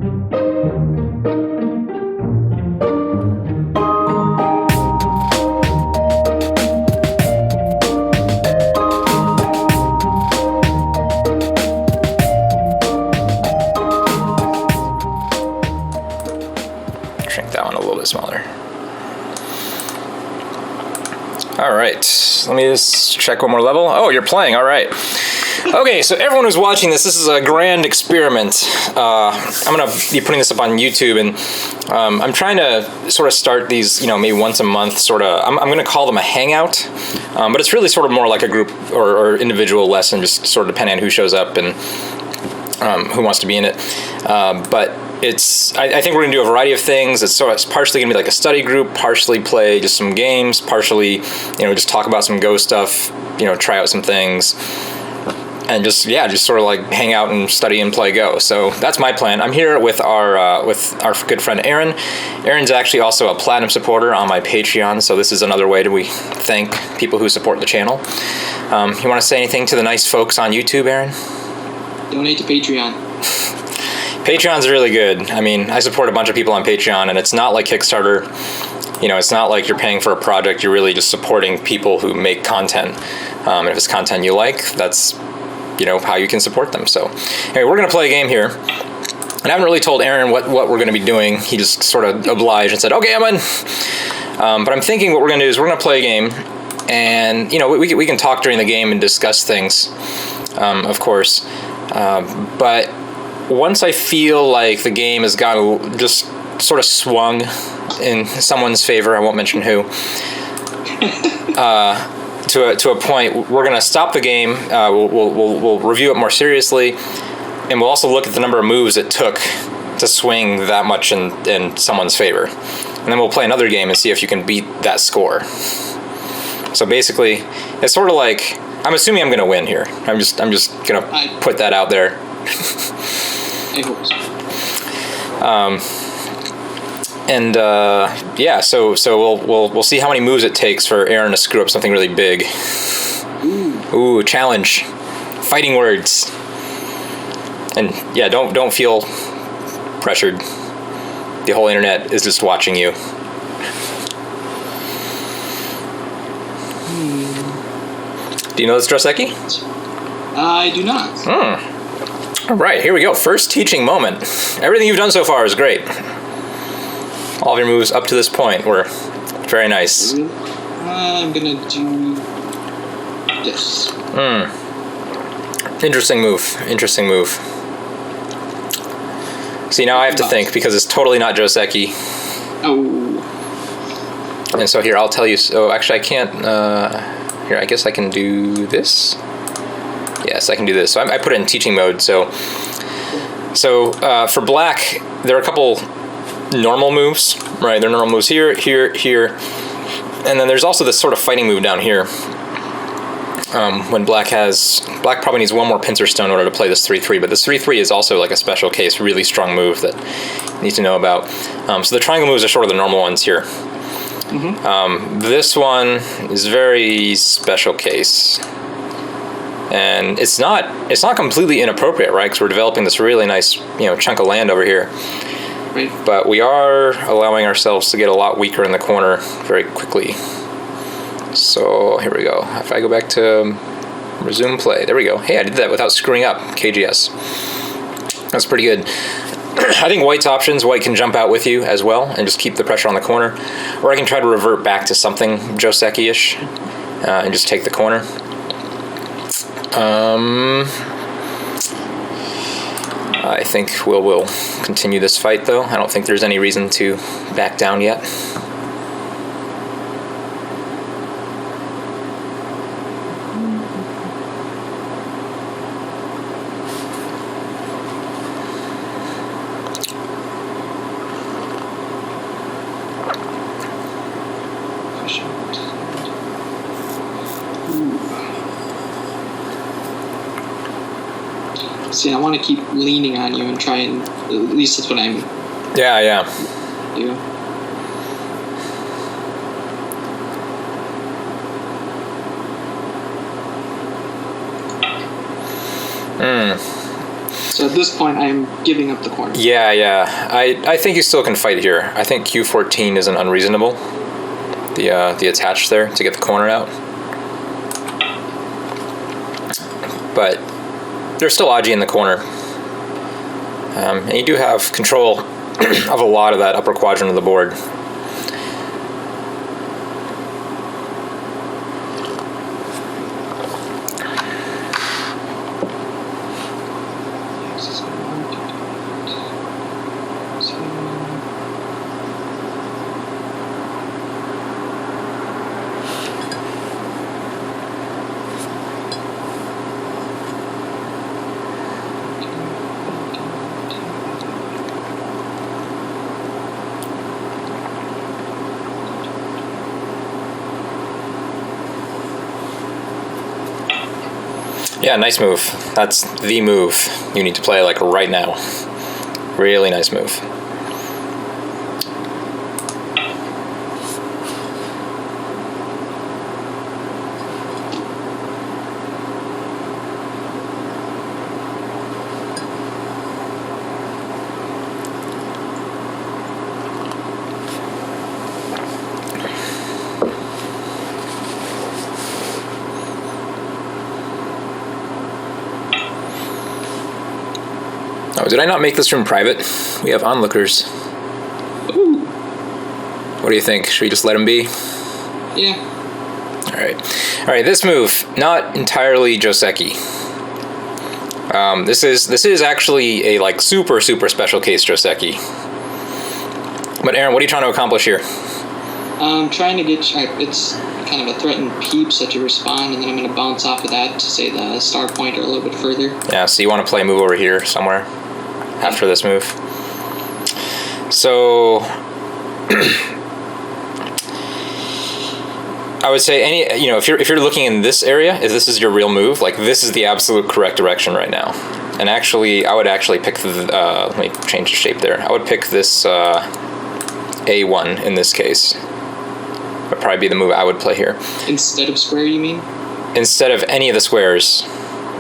Shrink that one a little bit smaller. All right, let me just check one more level. Oh, you're playing, all right. Okay, so everyone who's watching this is a grand experiment. I'm gonna be putting this up on YouTube, and I'm trying to sort of start these, you know, maybe once a month, sort of, I'm gonna call them a hangout, but it's really sort of more like a group or individual lesson, just sort of depending on who shows up and who wants to be in it. But I think we're gonna do a variety of things. It's partially gonna be like a study group, partially play just some games, partially, you know, just talk about some Go stuff, you know, try out some things, and just sort of like hang out and study and play Go. So that's my plan. I'm here with our good friend Aaron. Aaron's actually also a platinum supporter on my Patreon, so this is another way we thank people who support the channel. You want to say anything to the nice folks on YouTube, Aaron? Donate to Patreon. Patreon's really good. I mean, I support a bunch of people on Patreon, and it's not like Kickstarter. You know, it's not like you're paying for a project. You're really just supporting people who make content. And if it's content you like, that's, you know, how you can support them. So anyway, we're going to play a game here. And I haven't really told Aaron what we're going to be doing. He just sort of obliged and said, okay, I'm in. But I'm thinking what we're going to do is we're going to play a game. And, you know, we can talk during the game and discuss things, of course. But once I feel like the game has got just sort of swung in someone's favor, I won't mention who, to a point, we're going to stop the game. We'll review it more seriously, and we'll also look at the number of moves it took to swing that much in someone's favor, and then we'll play another game and see if you can beat that score. So basically, it's sort of like, I'm assuming I'm going to win here. I'm just going to put that out there. I hope so. Yeah, so we'll see how many moves it takes for Aaron to screw up something really big. Ooh, challenge. Fighting words. And yeah, don't feel pressured. The whole internet is just watching you. Do you know this, Joseki? I do not. All right, here we go. First teaching moment. Everything you've done so far is great. All of your moves up to this point were very nice. I'm gonna do this. Interesting move. Interesting move. See, now I have to think, because it's totally not Joseki. Oh. And so here, I'll tell you. So actually, I can't. Here, I guess I can do this. Yes, I can do this. So I put it in teaching mode. So for black, there are a couple normal moves, right? There are normal moves here, here, and then there's also this sort of fighting move down here. When black probably needs one more pincer stone in order to play this 3-3, but this 3-3 is also like a special case, really strong move that you need to know about. So the triangle moves are sort of the normal ones here. This one is very special case. And it's not completely inappropriate, right? Because we're developing this really nice, you know, chunk of land over here. Right. But we are allowing ourselves to get a lot weaker in the corner very quickly. So here we go. If I go back to resume play, there we go. Hey, I did that without screwing up. KGS. That's pretty good. I think white's options. White can jump out with you as well and just keep the pressure on the corner. Or I can try to revert back to something Joseki-ish and just take the corner. I think we'll continue this fight, though. I don't think there's any reason to back down yet. See, I want to keep leaning on you and try and, at least that's what I'm... Yeah. Do. So So at this point, I'm giving up the corner. Yeah, yeah. I think you still can fight here. I think Q14 isn't unreasonable. The attach there to get the corner out. But there's still Agie in the corner. And you do have control of a lot of that upper quadrant of the board. Yeah, nice move. That's the move you need to play like right now. Really nice move. Oh, did I not make this room private? We have onlookers. Ooh. What do you think? Should we just let him be? Yeah. All right. This move, not entirely Joseki. This is actually a like super special case Joseki. But Aaron, what are you trying to accomplish here? I'm trying to get. It's kind of a threatened peeps that you respond, and then I'm going to bounce off of that to say the star pointer a little bit further. Yeah. So you want to play a move over here somewhere after this move. So I would say if you're looking in this area, if this is your real move, like this is the absolute correct direction right now. And actually, I would actually pick the let me change the shape there. I would pick this A1 in this case. Would probably be the move I would play here. Instead of square, you mean? Instead of any of the squares.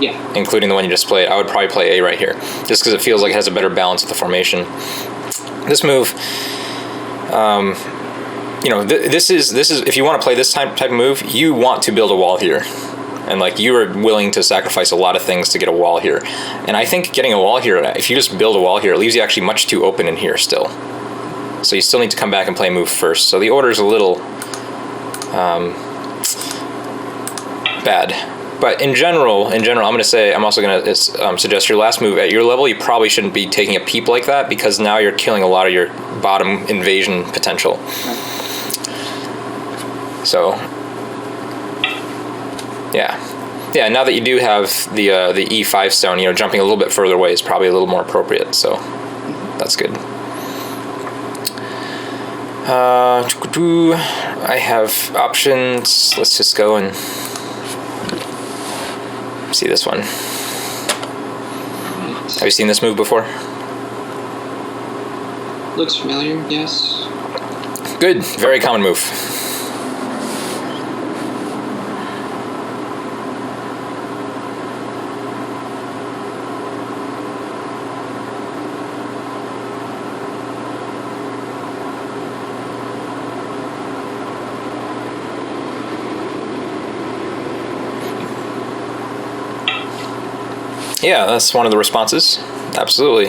Yeah. Including the one you just played, I would probably play A right here, just because it feels like it has a better balance with the formation. This move, this is if you want to play this type of move, you want to build a wall here, and like you are willing to sacrifice a lot of things to get a wall here. And I think getting a wall here, if you just build a wall here, it leaves you actually much too open in here still. So you still need to come back and play a move first. So the order is a little bad. But in general, I'm going to say, I'm also going to suggest your last move at your level, you probably shouldn't be taking a peep like that, because now you're killing a lot of your bottom invasion potential. So, yeah. Yeah, now that you do have the E5 stone, jumping a little bit further away is probably a little more appropriate, so that's good. I have options. Let's just go and see this one. Have you seen this move before? Looks familiar, yes. Good, very common move. Yeah, that's one of the responses. Absolutely.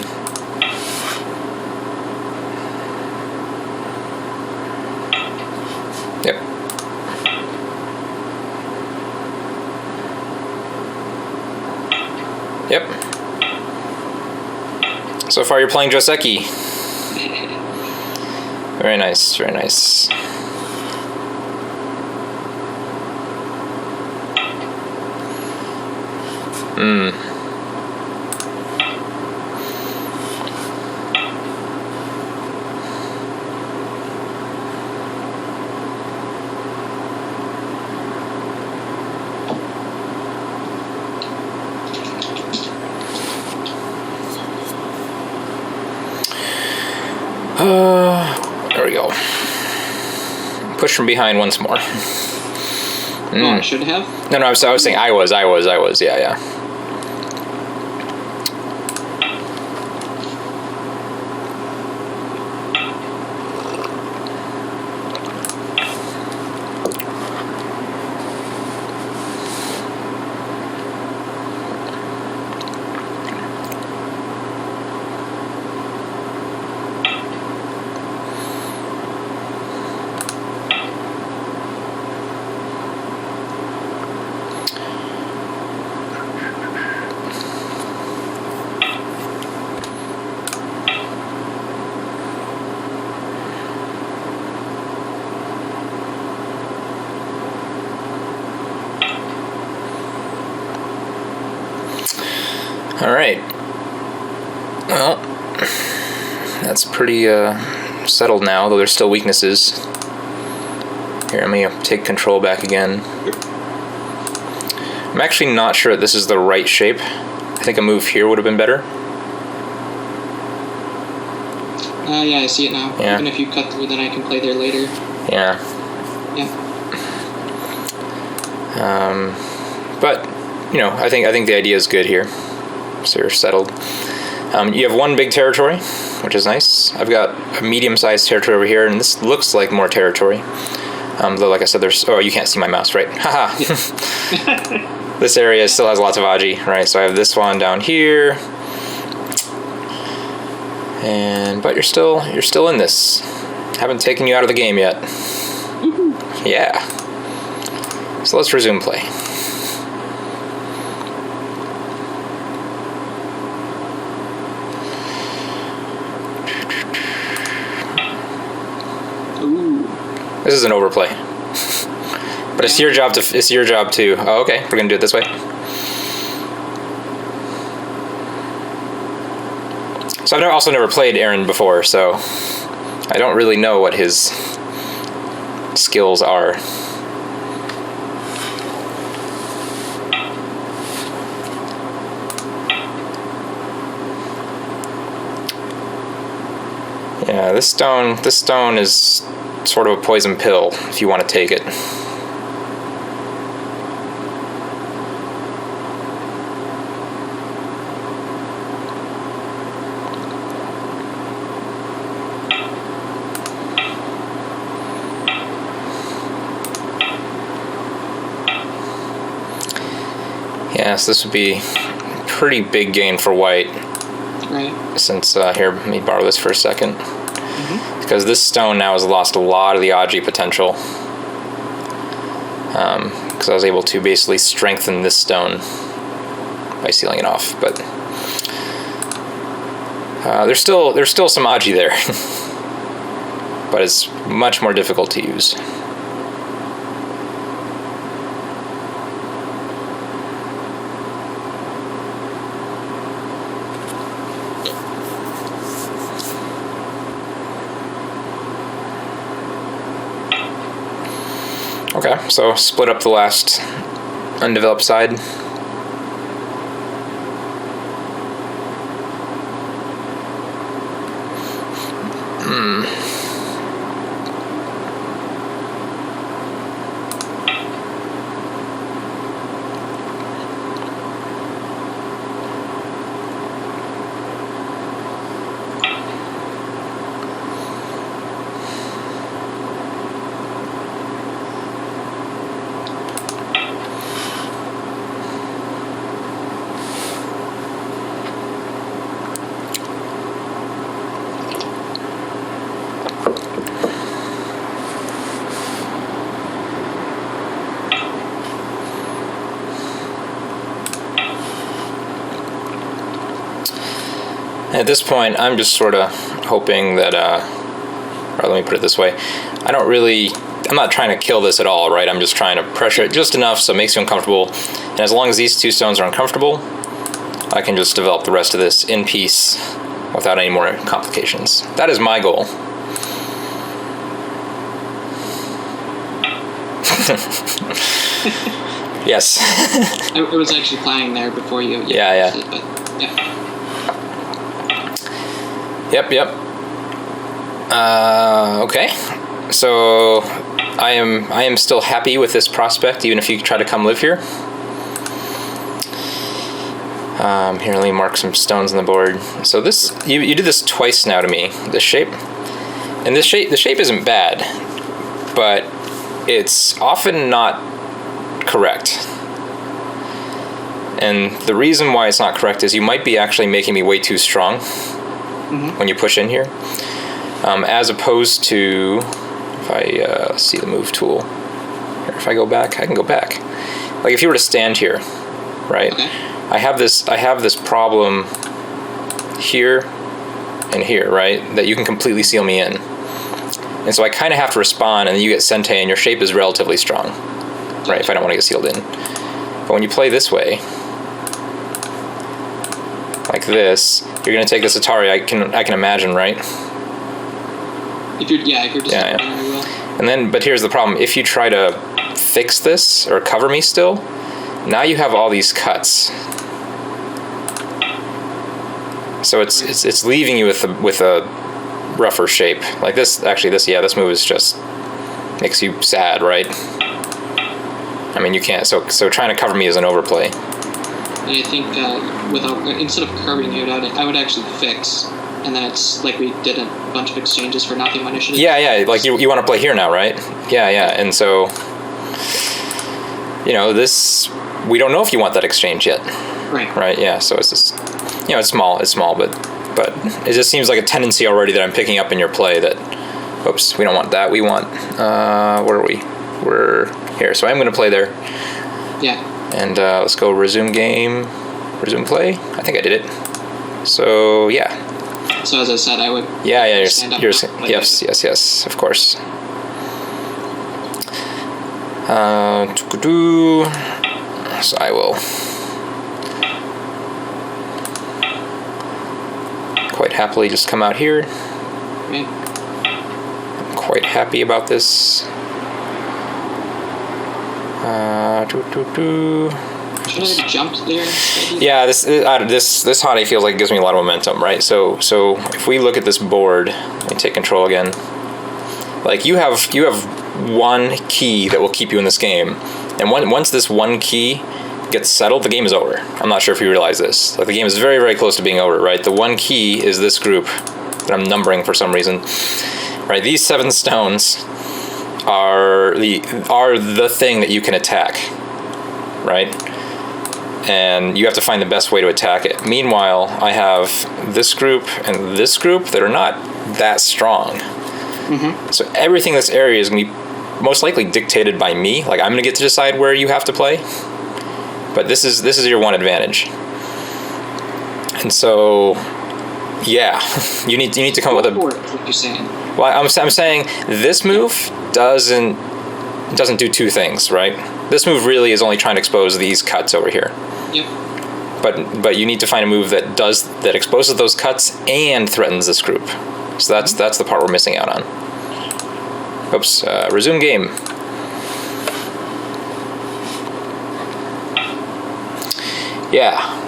Yep. Yep. So far you're playing Joseki. Very nice, very nice. There we go. Push from behind once more. Oh, I should have? No, I was saying I was, yeah. That's pretty settled now, though there's still weaknesses. Here, let me take control back again. I'm actually not sure that this is the right shape. I think a move here would have been better. Yeah, I see it now. Yeah. Even if you cut through, then I can play there later. Yeah. Yeah. But, you know, I think the idea is good here. So you're settled. You have one big territory, which is nice. I've got a medium-sized territory over here, and this looks like more territory. Though, like I said, there's... Oh, you can't see my mouse, right? Haha. This area still has lots of Agie, right? So I have this one down here. But you're still in this. Haven't taken you out of the game yet. Yeah. So let's resume play. Ooh. This is an overplay. But it's your job to Oh, okay. We're gonna do it this way. So I've also never played Aaron before, so I don't really know what his skills are. Yeah, this stone is sort of a poison pill if you want to take it. Yeah, so this would be a pretty big gain for white. Right. Since, here, let me borrow this for a second. Because this stone now has lost a lot of the Agie potential. Because I was able to basically strengthen this stone by sealing it off. But there's still some Agie there. But it's much more difficult to use. Okay, so split up the last undeveloped side. At this point, I'm just sort of hoping that, or let me put it this way, I'm not trying to kill this at all, right? I'm just trying to pressure it just enough so it makes you uncomfortable. And as long as these two stones are uncomfortable, I can just develop the rest of this in peace without any more complications. That is my goal. Yes. It was actually flying there before you. Yeah. It, but, yeah. Yep. Okay. So I am still happy with this prospect, even if you try to come live here. Here, let me mark some stones on the board. So this, you did this twice now to me, this shape. And the shape isn't bad, but it's often not correct. And the reason why it's not correct is you might be actually making me way too strong when you push in here. As opposed to, if I see the move tool, here, if I go back, I can go back. Like if you were to stand here, right? Okay. I have this problem here and here, right? That you can completely seal me in. And so I kind of have to respond, and then you get Sente, and your shape is relatively strong, right? If I don't want to get sealed in. But when you play this way, like like this, you're gonna take this Atari. I can imagine, right? If you're just Yeah. I will. And then, but here's the problem: if you try to fix this or cover me still, now you have all these cuts. So it's leaving you with a rougher shape like this. Actually, this move is just makes you sad, right? I mean, you can't. So trying to cover me is an overplay. And I think instead of curving you, I would actually fix, and then it's like we did a bunch of exchanges for nothing when initiative. Yeah. Like you want to play here now, right? Yeah. And so, this we don't know if you want that exchange yet. Right. Yeah. So it's just, it's small, but it just seems like a tendency already that I'm picking up in your play that, oops, we don't want that. We want, where are we? We're here. So I'm going to play there. Yeah. And let's go resume game, resume play. I think I did it. So yeah. So as I said, I would. Yeah. Yes. Of course. So I will. Quite happily just come out here. Okay. I'm quite happy about this. Should I have jumped there? Yeah, this hottie feels like it gives me a lot of momentum, right? So if we look at this board, let me take control again. Like you have one key that will keep you in this game, and once this one key gets settled, the game is over. I'm not sure if you realize this. Like the game is very, very close to being over, right? The one key is this group that I'm numbering for some reason, right? These 7 stones are the thing that you can attack, right? And you have to find the best way to attack it. Meanwhile, I have this group and this group that are not that strong. Mm-hmm. So everything in this area is going to be most likely dictated by me. Like I'm going to get to decide where you have to play. But this is your one advantage. And so, yeah, you need to come up with a. What you're saying? Well, I'm saying this move doesn't do 2 things, right? This move really is only trying to expose these cuts over here. Yep. But you need to find a move that exposes those cuts and threatens this group. So that's the part we're missing out on. Oops. Resume game. Yeah.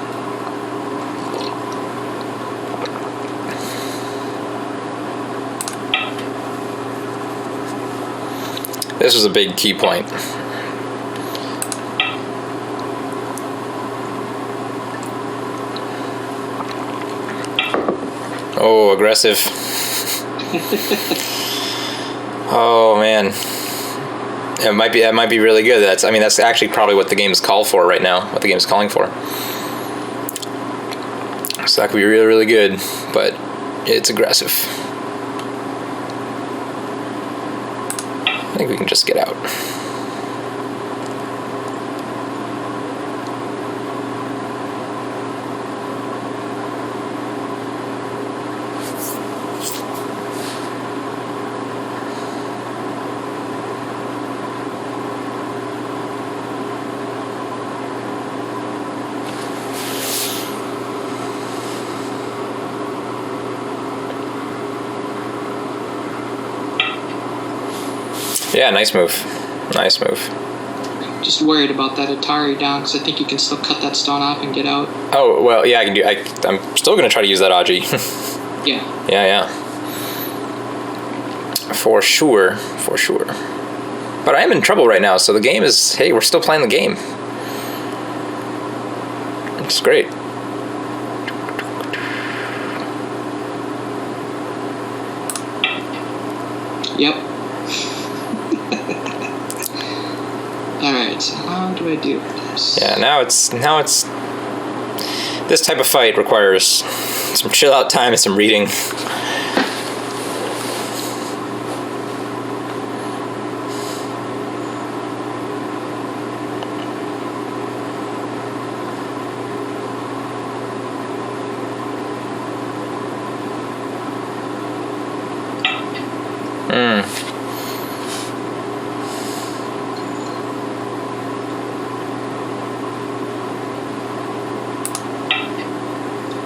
This was a big key point. Oh, aggressive. Oh man. It might be really good. That's actually probably what the game is called for right now. What the game is calling for. So that could be really, really good, but it's aggressive. I think we can just get out. Yeah, nice move. Nice move. Just worried about that Atari down because I think you can still cut that stone off and get out. Oh, well, yeah, I can do. I'm still going to try to use that Agie. Yeah. Yeah. For sure. But I am in trouble right now, so the game is, hey, we're still playing the game. It's great. Yep. Alright, so how do I do this? Yeah, now it's this type of fight requires some chill out time and some reading.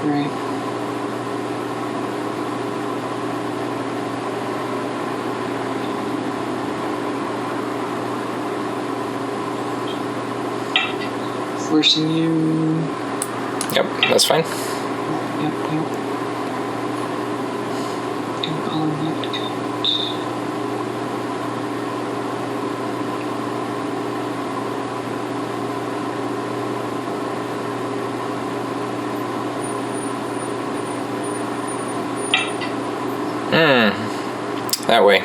Right. forcing you. Yep, that's fine. Yep. And all left comes. That way.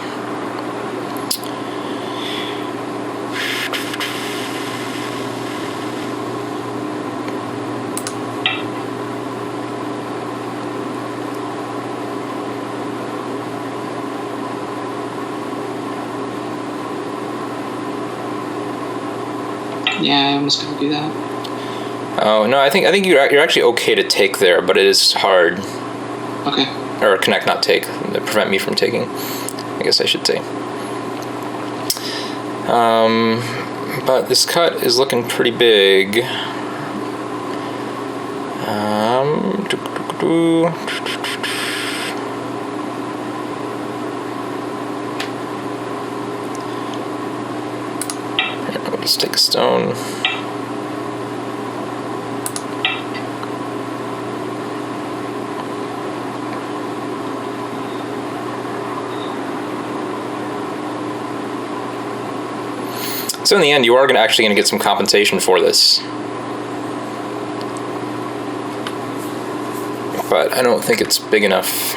Yeah, I'm just gonna do that. Oh no, I think you're actually okay to take there, but it is hard. Okay. Or connect, not take. That prevent me from taking. I guess I should say. But this cut is looking pretty big. We'll just take a stone. So in the end, you are actually going to get some compensation for this. But I don't think it's big enough.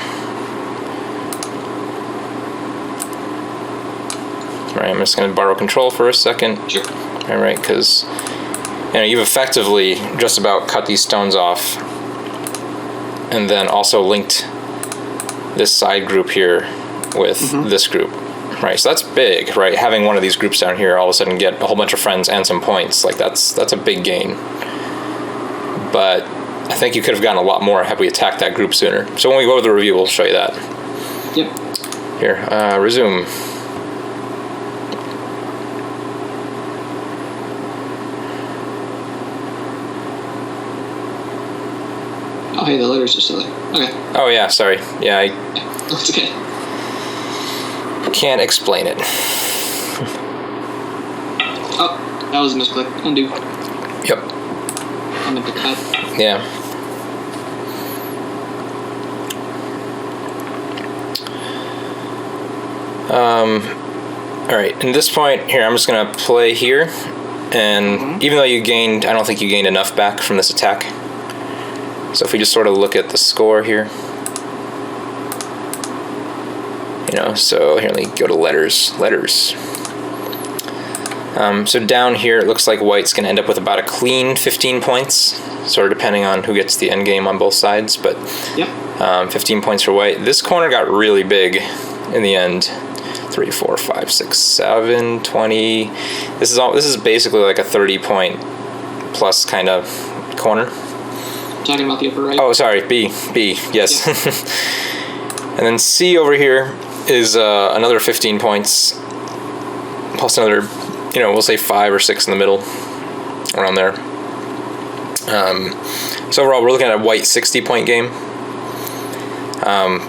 Alright, I'm just going to borrow control for a second. Sure. Alright, because you've effectively just about cut these stones off. And then also linked this side group here with this group. Right, so that's big, right? Having one of these groups down here all of a sudden get a whole bunch of friends and some points, like that's a big gain. But I think you could have gotten a lot more had we attacked that group sooner. So when we go over the review, we'll show you that. Yep. Here, resume. Oh, hey, the letters are still there. Okay. Oh yeah, sorry. Yeah, Yeah, that's okay. Can't explain it. Oh, that was a misclick. Undo. Yep. I meant to cut. Yeah. Alright, at this point, here, I'm just going to play here, and even though you gained, I don't think you gained enough back from this attack. So if we just sort of look at the score here, so here, let me go to letters. So down here, it looks like white's going to end up with about a clean 15 points, sort of depending on who gets the end game on both sides, but 15 points for white. This corner got really big in the end. 3, 4, 5, 6, 7, 20. This is basically like a 30-point plus kind of corner. Talking about the upper right. Oh, sorry, B, yes. Yep. And then C over here is another 15 points, plus another, we'll say 5 or 6 in the middle, around there. So overall, we're looking at a white 60-point game.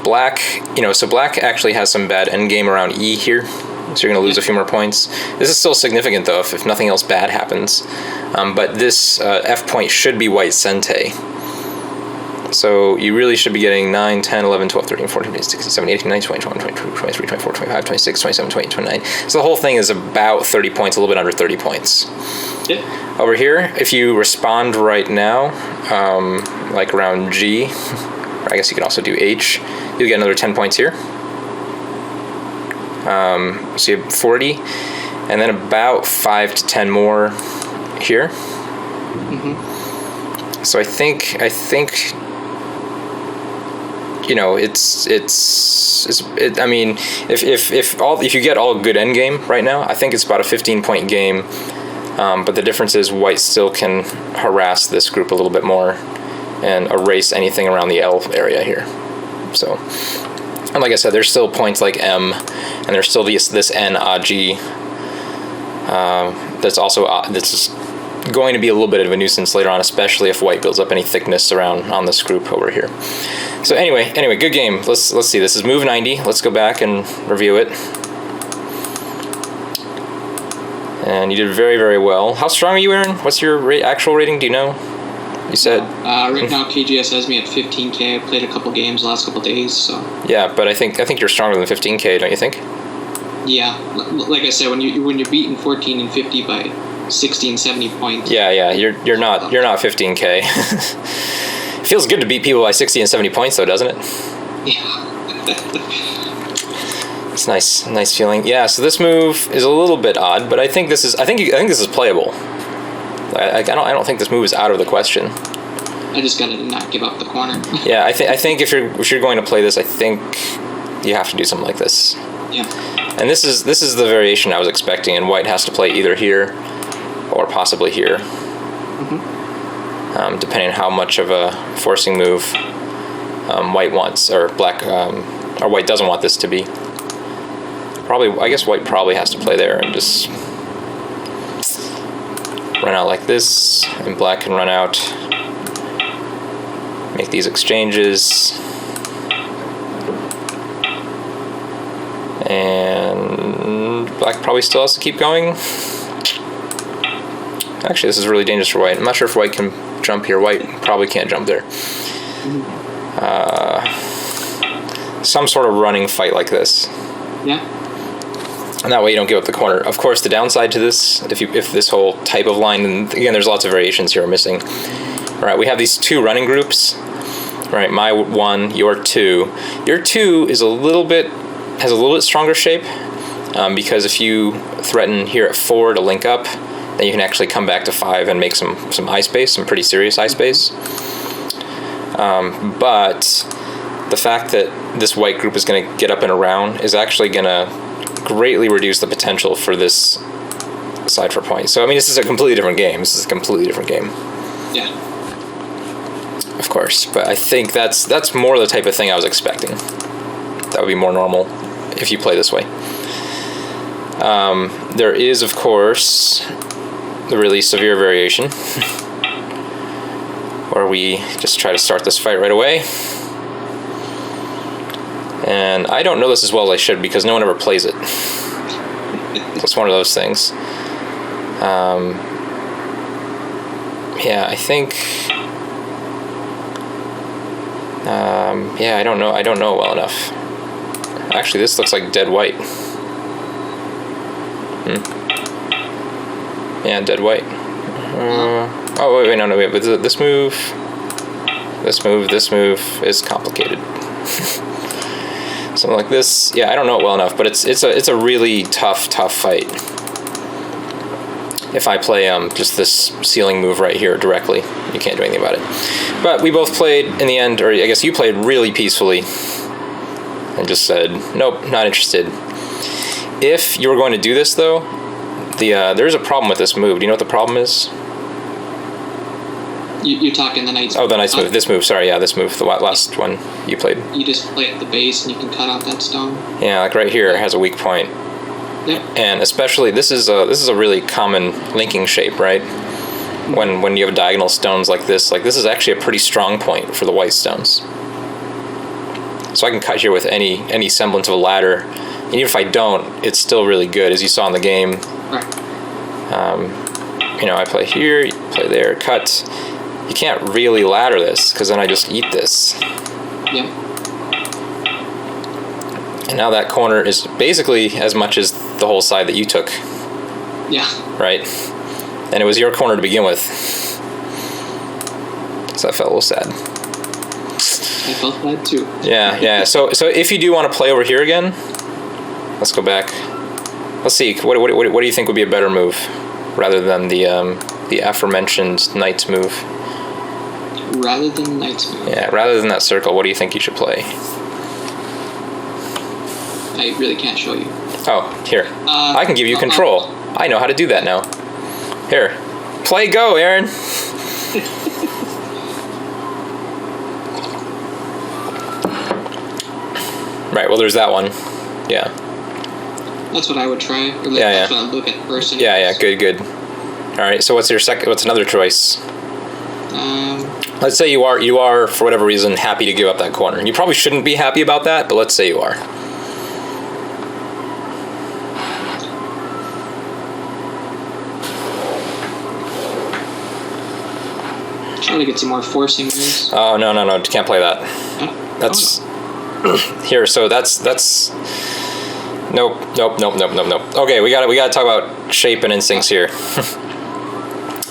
Black, so black actually has some bad endgame around E here, so you're going to lose a few more points. This is still significant, though, if nothing else bad happens. But this F point should be white sente. So you really should be getting 9, 10, 11, 12, 13, 14, 15, 16, 17, 18, 19, 20, 21, 22, 23, 24, 25, 26, 27, 28, 29. So the whole thing is about 30 points, a little bit under 30 points. Yeah. Over here, if you respond right now, like around G, or I guess you can also do H, you'll get another 10 points here. So you have 40, and then about 5 to 10 more here. So I think I mean, if you get all good endgame right now, I think it's about a 15-point game. But the difference is white still can harass this group a little bit more and erase anything around the L area here. So, and like I said, there's still points like M, and there's still this N Agie. That's going to be a little bit of a nuisance later on, especially if white builds up any thickness around on this group over here. So anyway, good game. Let's see. This is move 90. Let's go back and review it. And you did very, very well. How strong are you, Aaron? What's your actual rating? Do you know? You said... right now, KGS has me at 15K. I played a couple games the last couple days, so... Yeah, but I think you're stronger than 15K, don't you think? Yeah. Like I said, when you're beating 14 and 50 by 60 and 70 points... Yeah, you're not 15K. It feels good to beat people by 60 and 70 points, though, doesn't it? Yeah. It's nice feeling. Yeah, so this move is a little bit odd, but I think this is playable. I don't think this move is out of the question. I just gotta not give up the corner. Yeah, I think if you're going to play this, I think you have to do something like this. Yeah. And this is the variation I was expecting, and white has to play either here or possibly here. Mm-hmm. Depending on how much of a forcing move white wants, or black, or white doesn't want this to be. I guess white probably has to play there and just run out like this, and black can run out, make these exchanges, and black probably still has to keep going. Actually, this is really dangerous for white. I'm not sure if white can jump here. White probably can't jump there. Some sort of running fight like this. Yeah. And that way you don't give up the corner. Of course, the downside to this, if this whole type of line, and again, there's lots of variations here are missing. All right, we have these two running groups. All right, my 1, your 2. Your 2 has a little bit stronger shape, because if you threaten here at 4 to link up, then you can actually come back to 5 and make some eye space, some pretty serious eye space. But the fact that this white group is going to get up and around is actually going to greatly reduce the potential for this side for points. So I mean, this is a completely different game. Yeah. Of course, but I think that's more the type of thing I was expecting. That would be more normal if you play this way. There is, of course, the really severe variation where we just try to start this fight right away. And I don't know this as well as I should because no one ever plays it. It's one of those things. Yeah, I think... yeah, I don't know well enough. Actually, this looks like dead white. Yeah, dead white. Oh, wait, no, but this move is complicated. Something like this, yeah, I don't know it well enough, but it's a really tough fight. If I play just this ceiling move right here directly, you can't do anything about it. But we both played in the end, or I guess you played really peacefully, and just said, nope, not interested. If you were going to do this though, there is a problem with this move. Do you know what the problem is? You're talking the knight's... Oh, the knight's move. This move. Sorry, yeah, this move. The last one you played. You just play at the base and you can cut out that stone. Yeah, like right here, it has a weak point. Yep. And especially, this is a really common linking shape, right? When you have diagonal stones like this is actually a pretty strong point for the white stones. So I can cut here with any semblance of a ladder. And even if I don't, it's still really good, as you saw in the game. Right. I play here, you play there, cut. You can't really ladder this, because then I just eat this. Yep. And now that corner is basically as much as the whole side that you took. Yeah. Right? And it was your corner to begin with. So I felt a little sad. I felt bad too. Yeah. So if you do want to play over here again, let's go back. Let's see. What do you think would be a better move, rather than the aforementioned knight's move? Rather than knight's move. Yeah. Rather than that circle, what do you think you should play? I really can't show you. Oh, here. I can give you control. I know how to do that now. Here. Play go, Aaron. Right, well, there's that one. Yeah. That's what I would try. Or that's what I look at first. Yeah, good. All right, so what's another choice? Let's say you are, for whatever reason, happy to give up that corner. You probably shouldn't be happy about that, but let's say you are. try to get some more forcing moves. Oh, no, can't play that. That's... Here, so that's... Nope. Okay, we gotta talk about shape and instincts here.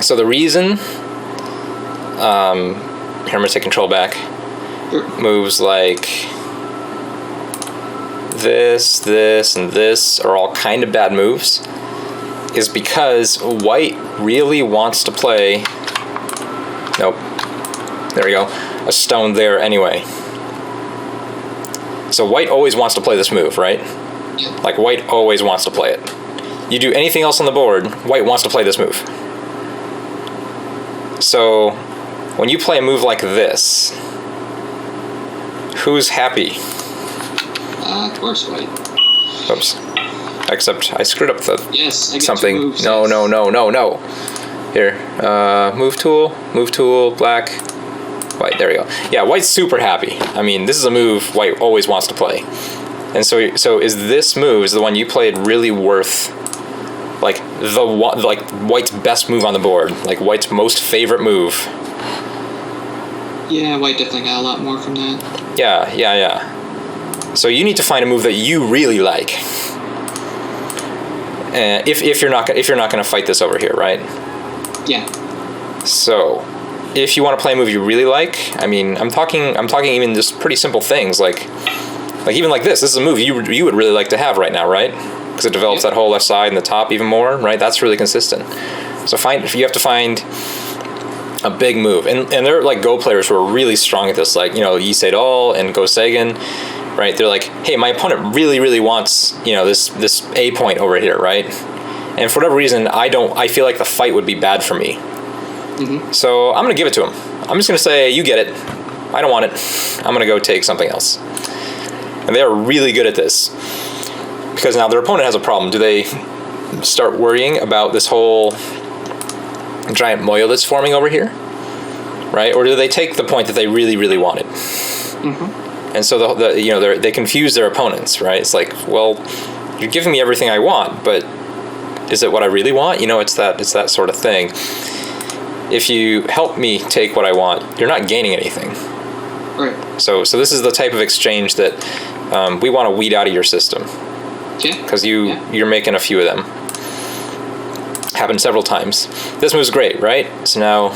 So the reason... here, I'm gonna take control back. Sure. Moves like... this, and this are all kind of bad moves, is because white really wants to play... Nope. There we go. A stone there anyway. So white always wants to play this move, right? Yeah. Like, white always wants to play it. You do anything else on the board, white wants to play this move. So, when you play a move like this, who's happy? Of course, white. Oops. Except I screwed up the Yes, I get something. two moves, No. yes. Here, move tool, black, white. There we go. Yeah, white's super happy. I mean, this is a move white always wants to play. And so is this move, is the one you played, really worth, like white's best move on the board, like white's most favorite move? Yeah, white definitely got a lot more from that. Yeah. So you need to find a move that you really like. If you're not gonna fight this over here, right? Yeah. So, if you want to play a move you really like, I mean, I'm talking even just pretty simple things like even like this. This is a move you would really like to have right now, right? Because it develops that whole left side and the top even more, right? That's really consistent. So you have to find a big move, and there are like Go players who are really strong at this, like Yi Sedol and Go Sagan, right? They're like, hey, my opponent really wants this A point over here, right? And for whatever reason, I feel like the fight would be bad for me. Mm-hmm. So I'm gonna give it to him. I'm just gonna say, you get it. I don't want it. I'm gonna go take something else. And they are really good at this, because now their opponent has a problem. Do they start worrying about this whole giant moyo that's forming over here, right? Or do they take the point that they really wanted? Mm-hmm. And so they confuse their opponents, right? It's like, well, you're giving me everything I want, but is it what I really want? It's that sort of thing. If you help me take what I want, you're not gaining anything. Right. So this is the type of exchange that we want to weed out of your system. Yeah. Because you're making a few of them. Happened several times. This move's great, right? So now,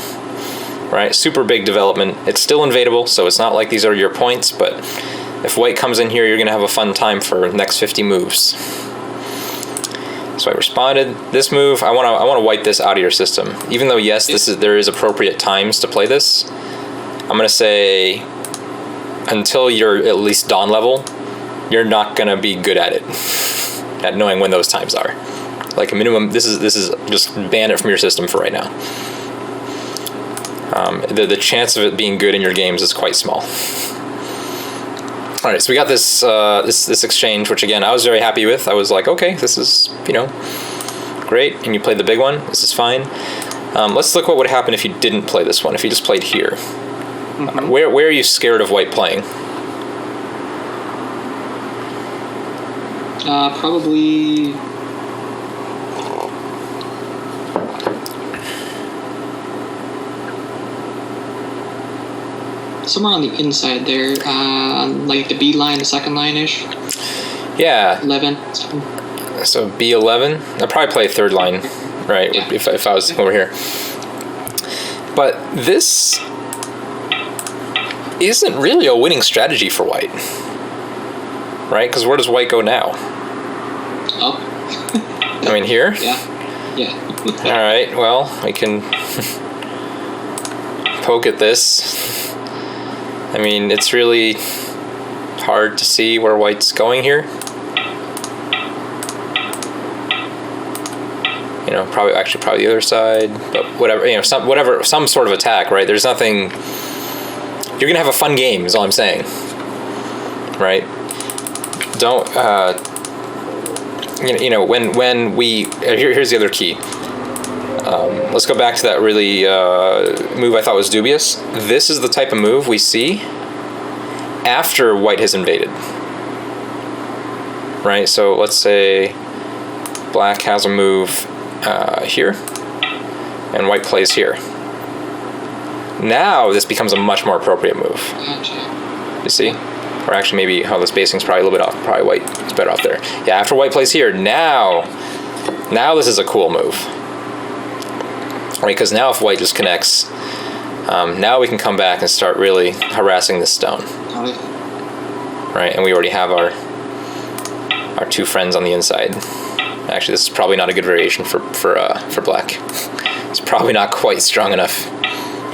right, super big development. It's still invadable, so it's not like these are your points, but if white comes in here, you're going to have a fun time for the next 50 moves. So I responded. This move, I want to wipe this out of your system. Even though, yes, there is appropriate times to play this, I'm going to say until you're at least Dawn level, you're not going to be good at it, at knowing when those times are. Like a minimum, this is just ban it from your system for right now. The chance of it being good in your games is quite small. All right, so we got this this exchange, which again I was very happy with. I was like, okay, this is great, and you played the big one. This is fine. Let's look what would happen if you didn't play this one. If you just played here, mm-hmm. Where are you scared of white playing? Probably. Somewhere on the inside there, like the B line, the second line-ish. Yeah. 11. So B11? I'd probably play third line, right, yeah. if I was over here. But this isn't really a winning strategy for white, right? Because where does white go now? Oh. I mean, here? Yeah. All right, well, we can poke at this. I mean, it's really hard to see where white's going here. Probably the other side, but whatever, some sort of attack, right? There's nothing. You're gonna have a fun game, is all I'm saying, right? Don't, when we here's the other key. Let's go back to that really move I thought was dubious. This is the type of move we see after white has invaded, right? So let's say black has a move here, and white plays here. Now this becomes a much more appropriate move. Gotcha. You see? Or actually, maybe how the spacing's probably a little bit off. Probably white. It's better off there. Yeah, after white plays here, now this is a cool move. Right, because now if white just connects, now we can come back and start really harassing this stone. Got it. Right, and we already have our two friends on the inside. Actually, this is probably not a good variation for black. It's probably not quite strong enough.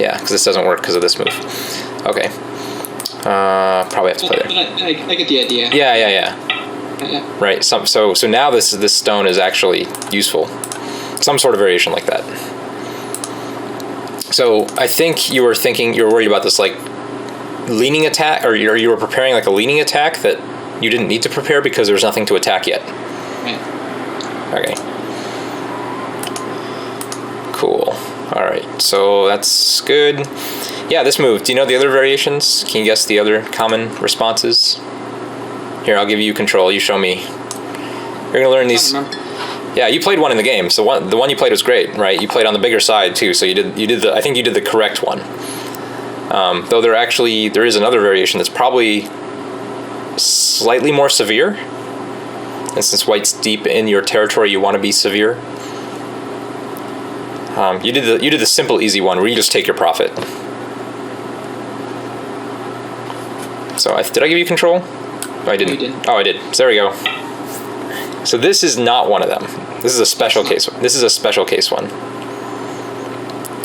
Yeah, because this doesn't work because of this move. Okay. Probably have to play there. I get the idea. Yeah. Right. So now this stone is actually useful. Some sort of variation like that. So I think you were worried about this like leaning attack, or you were preparing like a leaning attack that you didn't need to prepare because there was nothing to attack yet. Right. Okay. Cool. All right. So that's good. Yeah, this move. Do you know the other variations? Can you guess the other common responses? Here, I'll give you control. You show me. You're gonna learn these. Yeah, you played one in the game. So the one you played was great, right? You played on the bigger side too. So I think you did the correct one. Though there is another variation that's probably slightly more severe. And since white's deep in your territory, you want to be severe. You did the simple, easy one where you just take your profit. So did I give you control? Oh, I didn't. No, you didn't. Oh, I did. So there we go. So this is not one of them. This is a special case. This is a special case one.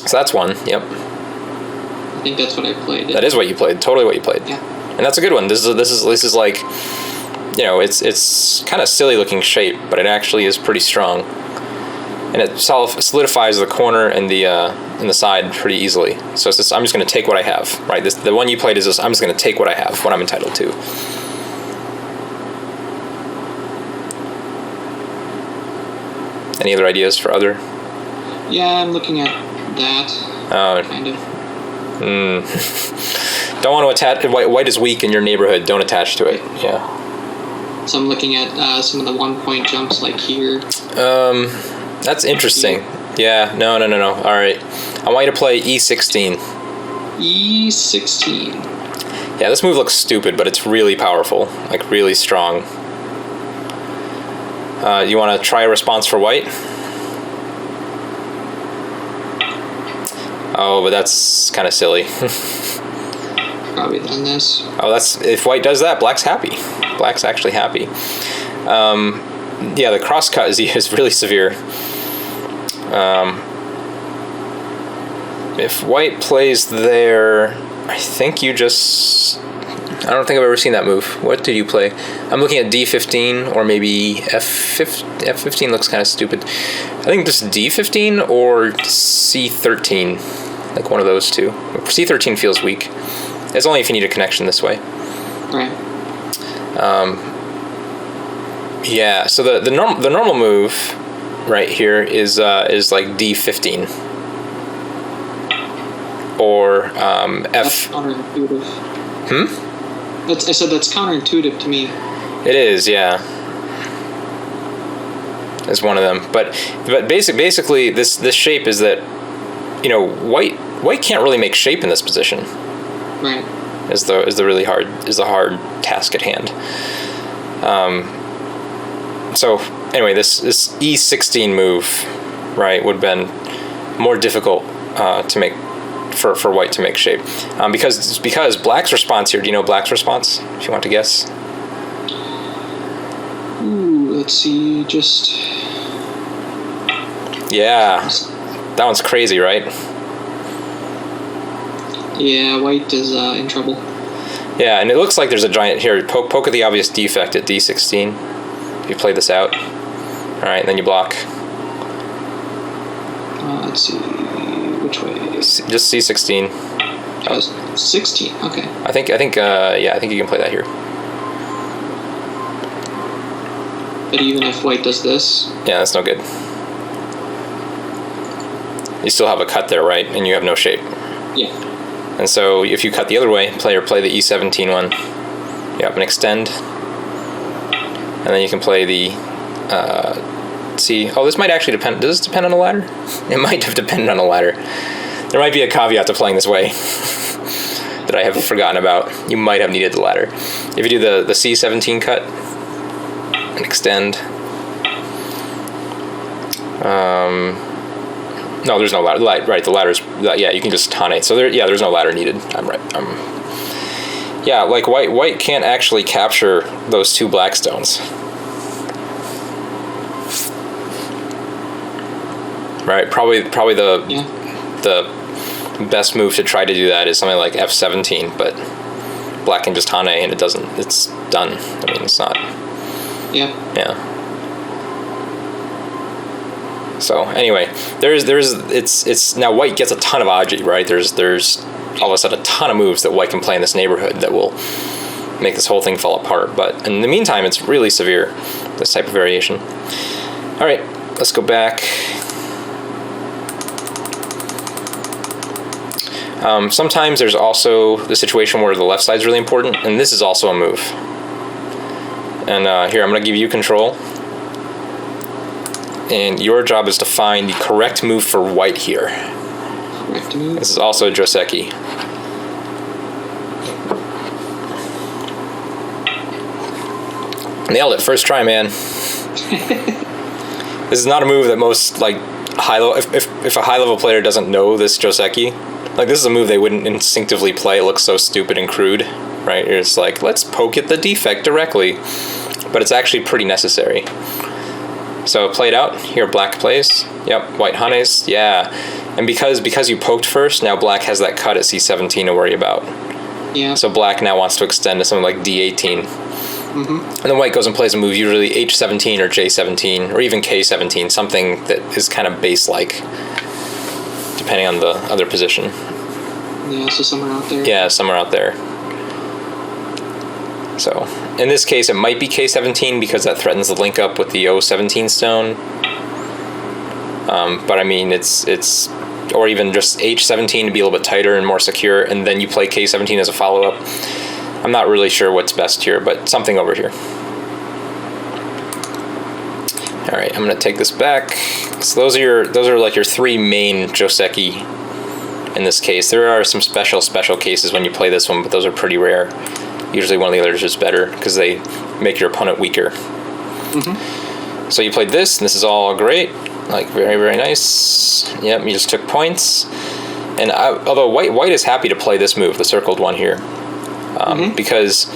So that's one. Yep. I think that's what I played. That is what you played. Totally what you played. Yeah. And that's a good one. This is like, it's kind of silly looking shape, but it actually is pretty strong. And it solidifies the corner and the side pretty easily. So it's just, I'm just going to take what I have, right? The one you played is just, I'm just going to take what I have, what I'm entitled to. Any other ideas for other? Yeah, I'm looking at that. Kind of. Don't want to attach. White is weak in your neighborhood. Don't attach to it. Yeah. So I'm looking at some of the 1-point jumps, like here. That's interesting. Yeah. No. All right. I want you to play E16. E16. Yeah, this move looks stupid, but it's really powerful. Like really strong. You want to try a response for white? Oh, but that's kind of silly. Probably done this. Oh, if white does that, black's happy. Black's actually happy. Yeah, the crosscut is really severe. If white plays there, I think you just... I don't think I've ever seen that move. What did you play? I'm looking at D15 or maybe F15. F15 looks kind of stupid. I think just D15 or C13. Like one of those two. C13 feels weak. It's only if you need a connection this way. Right. Yeah, so the normal move right here is like D15. Or F. That's counterintuitive. I said that's counterintuitive to me. It is, yeah. Is one of them, but basically this shape is that, white can't really make shape in this position. Right. Is the hard task at hand. So anyway, this E16 move, right, would have been more difficult to make. For white to make shape, because black's response here. Do you know black's response? If you want to guess. Ooh, let's see. Just. Yeah, that one's crazy, right? Yeah, white is in trouble. Yeah, and it looks like there's a giant here. Poke at the obvious defect at D16. If you play this out, all right, and then you block. Let's see. Which way? Just C16. Oh, 16. Okay. I think you can play that here. But even if white does this. Yeah, that's no good. You still have a cut there, right? And you have no shape. Yeah. And so if you cut the other way, play the E17 one. Yep, and extend. And then you can play the see. Oh, this might actually depend. Does this depend on a ladder? It might have depended on a ladder. There might be a caveat to playing this way that I have forgotten about. You might have needed the ladder. If you do the C17 cut and extend. No, there's no ladder. Right, the ladder's... Yeah, you can just Hane. So there's no ladder needed. I'm right. Yeah, like white can't actually capture those 2 black stones. Right, probably the best move to try to do that is something like F17, but black can just Hane and it's done. I mean, it's not. Yeah. Yeah. So anyway, it's now white gets a ton of Agie, right? There's all of a sudden a ton of moves that white can play in this neighborhood that will make this whole thing fall apart. But in the meantime, it's really severe, this type of variation. All right, let's go back. Sometimes there's also the situation where the left side is really important, and this is also a move. And here, I'm going to give you control. And your job is to find the correct move for white here. Correct move? This is also Joseki. Nailed it. First try, man. This is not a move that most, like, if a high-level player doesn't know this Joseki, like, this is a move they wouldn't instinctively play. It looks so stupid and crude, right? It's like, let's poke at the defect directly. But it's actually pretty necessary. So play it out. Here, black plays. Yep, white Hanes. Yeah. And because you poked first, now black has that cut at C17 to worry about. Yeah. So black now wants to extend to something like D18. Mm-hmm. And then white goes and plays a move, usually H17 or J17, or even K17, something that is kind of base-like, depending on the other position. Yeah, so somewhere out there. Yeah, somewhere out there. So, in this case, it might be K17 because that threatens the link up with the O17 stone. But I mean, it's or even just H17 to be a little bit tighter and more secure, and then you play K17 as a follow-up. I'm not really sure what's best here, but something over here. All right, I'm gonna take this back. So those are like your 3 main Joseki in this case. There are some special cases when you play this one, but those are pretty rare. Usually one of the others is better because they make your opponent weaker. Mm-hmm. So you played this, and this is all great. Like, very, very nice. Yep, you just took points. And although white is happy to play this move, the circled one here, because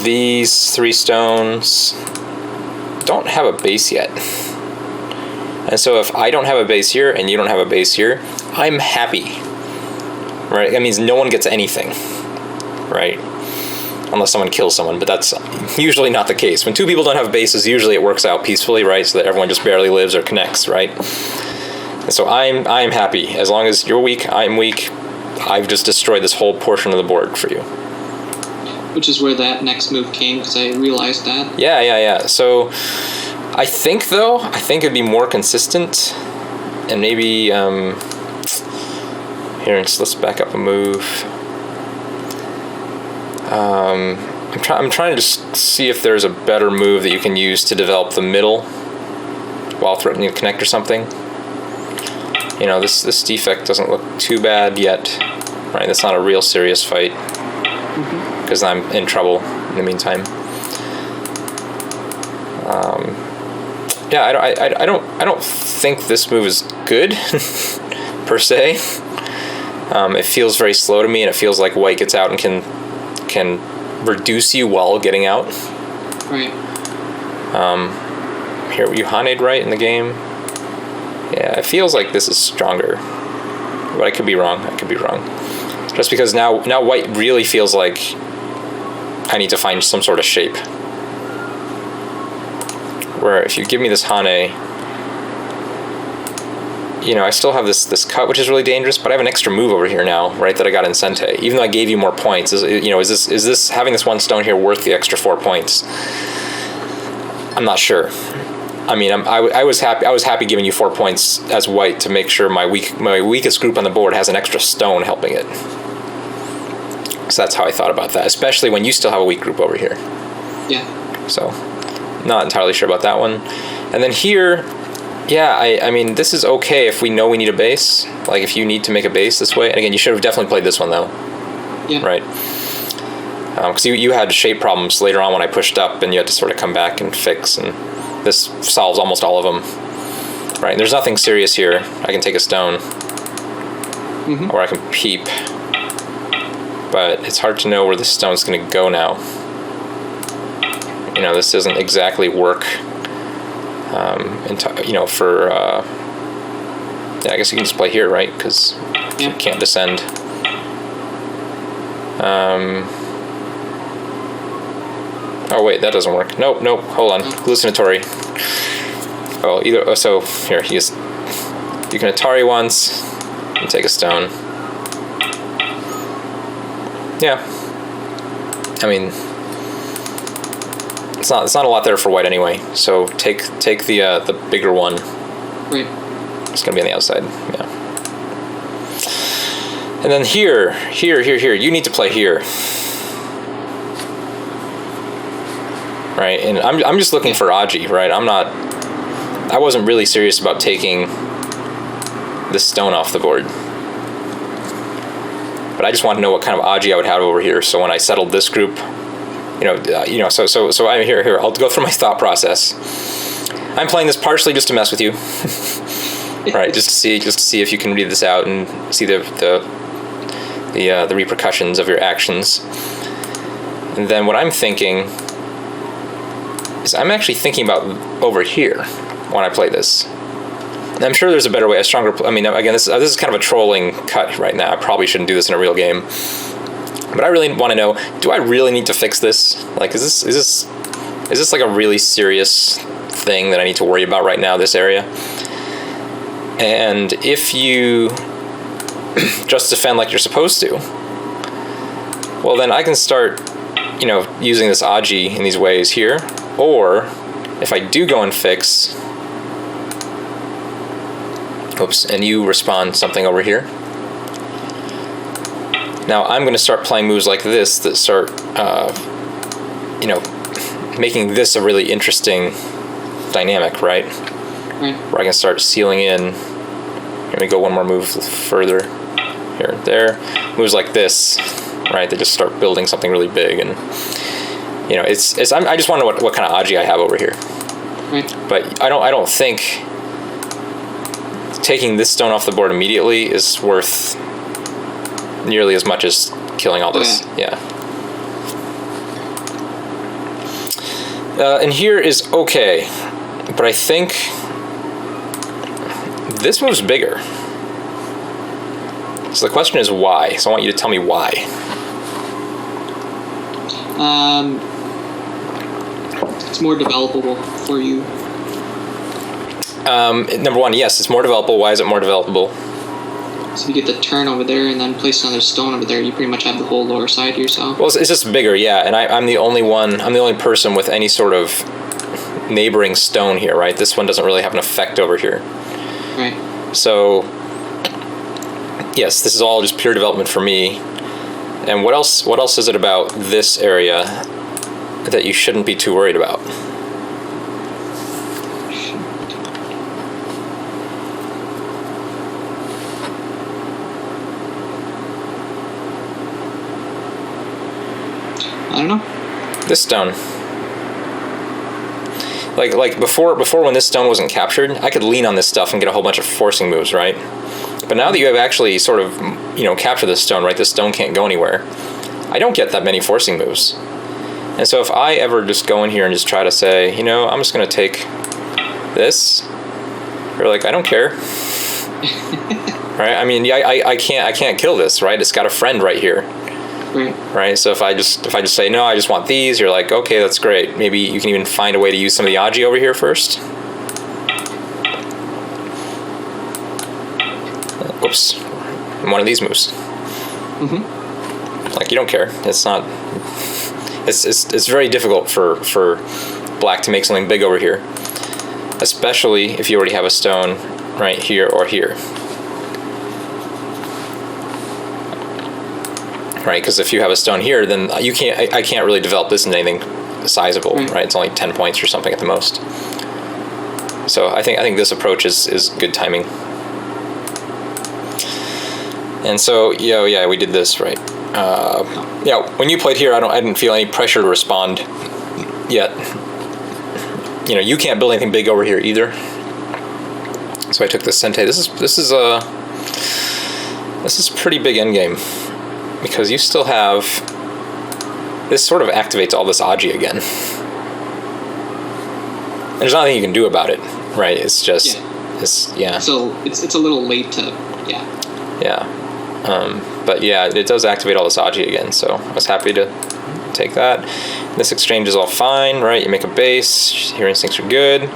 these 3 stones don't have a base yet. And so if I don't have a base here and you don't have a base here, I'm happy. Right? That means no one gets anything. Right? Unless someone kills someone, but that's usually not the case. When 2 people don't have bases, usually it works out peacefully, right? So that everyone just barely lives or connects, right? And so I'm happy. As long as you're weak, I'm weak. I've just destroyed this whole portion of the board for you. Which is where that next move came, because I realized that. Yeah. So I think it'd be more consistent, and maybe here, let's back up a move. I'm trying to just see if there's a better move that you can use to develop the middle while threatening to connect or something. You know, this defect doesn't look too bad yet, right? That's not a real serious fight because I'm in trouble in the meantime. Yeah, I don't think this move is good per se. It feels very slow to me, and it feels like white gets out and can reduce you while getting out. Right. Here, you Haned right in the game. Yeah, it feels like this is stronger, but I could be wrong. Just because now white really feels like I need to find some sort of shape. Where if you give me this Hane, you know, I still have this cut, which is really dangerous, but I have an extra move over here now, right, that I got in Sente. Even though I gave you more points, is this having this 1 stone here worth the extra 4 points? I'm not sure. I mean, I was happy giving you 4 points as white to make sure my weakest group on the board has an extra stone helping it. So that's how I thought about that, especially when you still have a weak group over here. Yeah. So, not entirely sure about that one. And then here, Yeah, I mean, this is okay if we know we need a base. Like, if you need to make a base this way. And again, you should have definitely played this one, though. Yeah. Right? Because you had shape problems later on when I pushed up, and you had to sort of come back and fix, and this solves almost all of them. Right? And there's nothing serious here. I can take a stone. Mm-hmm. Or I can peep. But it's hard to know where the stone's going to go now. You know, this doesn't exactly work. You know, for yeah, I guess you can just play here, right? Because you can't descend. Oh wait, that doesn't work. Nope. Hold on. Hallucinatory. Oh, either. So here, you can Atari once and take a stone. Yeah. I mean, it's not a lot there for white anyway. So take the bigger one. Right. It's gonna be on the outside. Yeah. And then here. You need to play here. Right. And I'm just looking for Agie. Right. I wasn't really serious about taking this stone off the board. But I just want to know what kind of Agie I would have over here. So when I settled this group, so I'm here. I'll go through my thought process. I'm playing this partially just to mess with you, right? Just to see if you can read this out and see the repercussions of your actions. And then what I'm thinking is I'm actually thinking about over here when I play this. And I'm sure there's a better way, a stronger. I mean, again, this is kind of a trolling cut right now. I probably shouldn't do this in a real game. But I really want to know, do I really need to fix this? Like, is this like a really serious thing that I need to worry about right now, this area? And if you just defend like you're supposed to, well, then I can start, using this Agie in these ways here. Or if I do go and fix, oops, and you respond something over here. Now I'm going to start playing moves like this that start, making this a really interesting dynamic, right? Where I can start sealing in. Let me go one more move further. Here, there. Moves like this, right? They just start building something really big, and I just want to know what kind of Agie I have over here. But I don't think taking this stone off the board immediately is worth nearly as much as killing all this. Yeah. And here is okay, but I think this move's bigger. So the question is why. So I want you to tell me why. It's more developable for you. Number one, yes, it's more developable. Why is it more developable? So you get the turn over there and then place another stone over there. You pretty much have the whole lower side to yourself. Well, it's just bigger, yeah. And I'm the only person with any sort of neighboring stone here, right? This one doesn't really have an effect over here. Right. So, yes, this is all just pure development for me. And what else is it about this area that you shouldn't be too worried about? I don't know. This stone. Like before when this stone wasn't captured, I could lean on this stuff and get a whole bunch of forcing moves, right? But now that you have actually sort of, captured this stone, right? This stone can't go anywhere. I don't get that many forcing moves. And so if I ever just go in here and just try to say, I'm just going to take this, you're like, I don't care. Right? I mean, I can't kill this, right? It's got a friend right here. Right. So if I just say no, I just want these. You're like, okay, that's great. Maybe you can even find a way to use some of the Agie over here first. Whoops. One of these moves. Mm-hmm. Like, you don't care. It's not. It's very difficult for black to make something big over here, especially if you already have a stone right here or here. Right, because if you have a stone here, then I can't really develop this into anything sizable, right? It's only 10 points or something at the most. So I think this approach is good timing. And so yeah, we did this right. Yeah, when you played here, I didn't feel any pressure to respond yet. You know, you can't build anything big over here either. So I took the Sente. This is pretty big endgame, because you still have, this sort of activates all this Agie again. And there's nothing you can do about it, right? It's just, yeah. So it's a little late to, Yeah. But yeah, it does activate all this Agie again, so I was happy to take that. This exchange is all fine, right? You make a base, your instincts are good.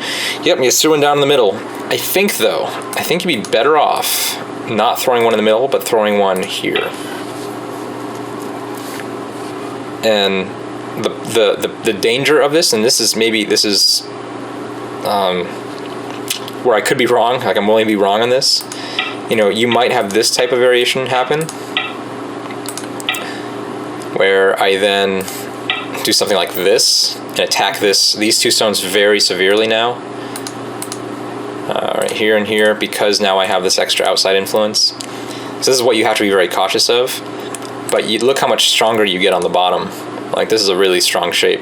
Yep, you threw one down in the middle. I think you'd be better off not throwing one in the middle, but throwing one here. And the danger of this, and this is where I could be wrong, like I'm willing to be wrong on this. You know, you might have this type of variation happen, where I then do something like this and attack these two stones very severely now, right here and here, because now I have this extra outside influence. So this is what you have to be very cautious of. But you look how much stronger you get on the bottom. Like, this is a really strong shape.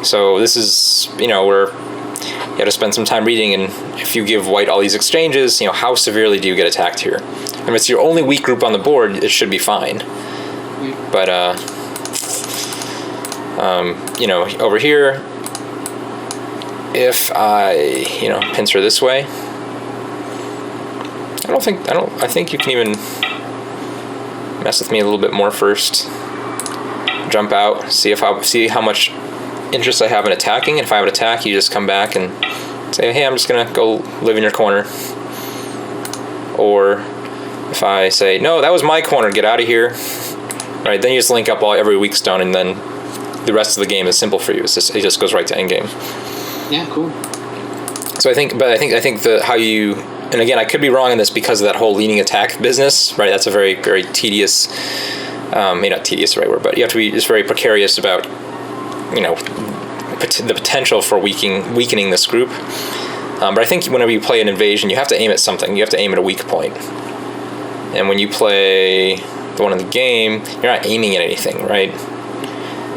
So this is, you know, where you have to spend some time reading, and if you give white all these exchanges, you know, how severely do you get attacked here? If it's your only weak group on the board, it should be fine. But, you know, over here, if I, you know, pincer this way, I think you can even mess with me a little bit more first. Jump out, see how much interest I have in attacking. And if I have an attack, you just come back and say, hey, I'm just gonna go live in your corner. Or if I say, no, that was my corner, get out of here. Right, then you just link up every weak stone, and then the rest of the game is simple for you. It just goes right to endgame. Yeah, cool. So I think how you, and again, I could be wrong in this because of that whole leaning attack business, right? That's a very, very tedious, maybe not tedious the right word, but you have to be just very precarious about, you know, the potential for weakening this group. But I think whenever you play an invasion, you have to aim at something. You have to aim at a weak point. And when you play the one in the game, you're not aiming at anything, right?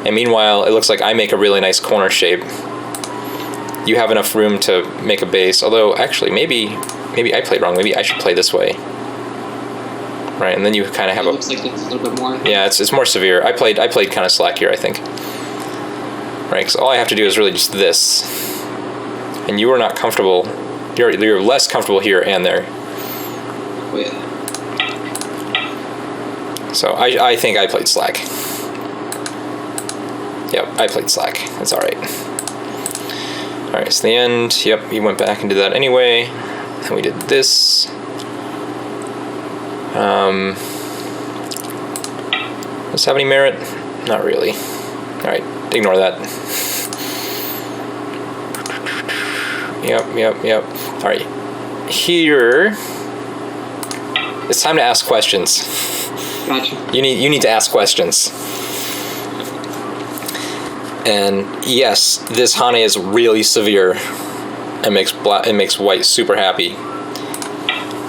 And meanwhile, it looks like I make a really nice corner shape. You have enough room to make a base, although actually maybe I played wrong. Maybe I should play this way. Right, and then you kind of have looks like it's a little bit more. Yeah, it's more severe. I played kind of slack here, I think. Right, because all I have to do is really just this. And you are not comfortable. You're less comfortable here and there. Oh, yeah. So I think I played slack. Yep, I played slack. That's all right. All right, so the end. Yep, you went back and did that anyway. And we did this. Does this have any merit? Not really. All right, ignore that. Yep. All right, here. It's time to ask questions. Gotcha. You need to ask questions. And yes, this Hane is really severe. It makes white super happy.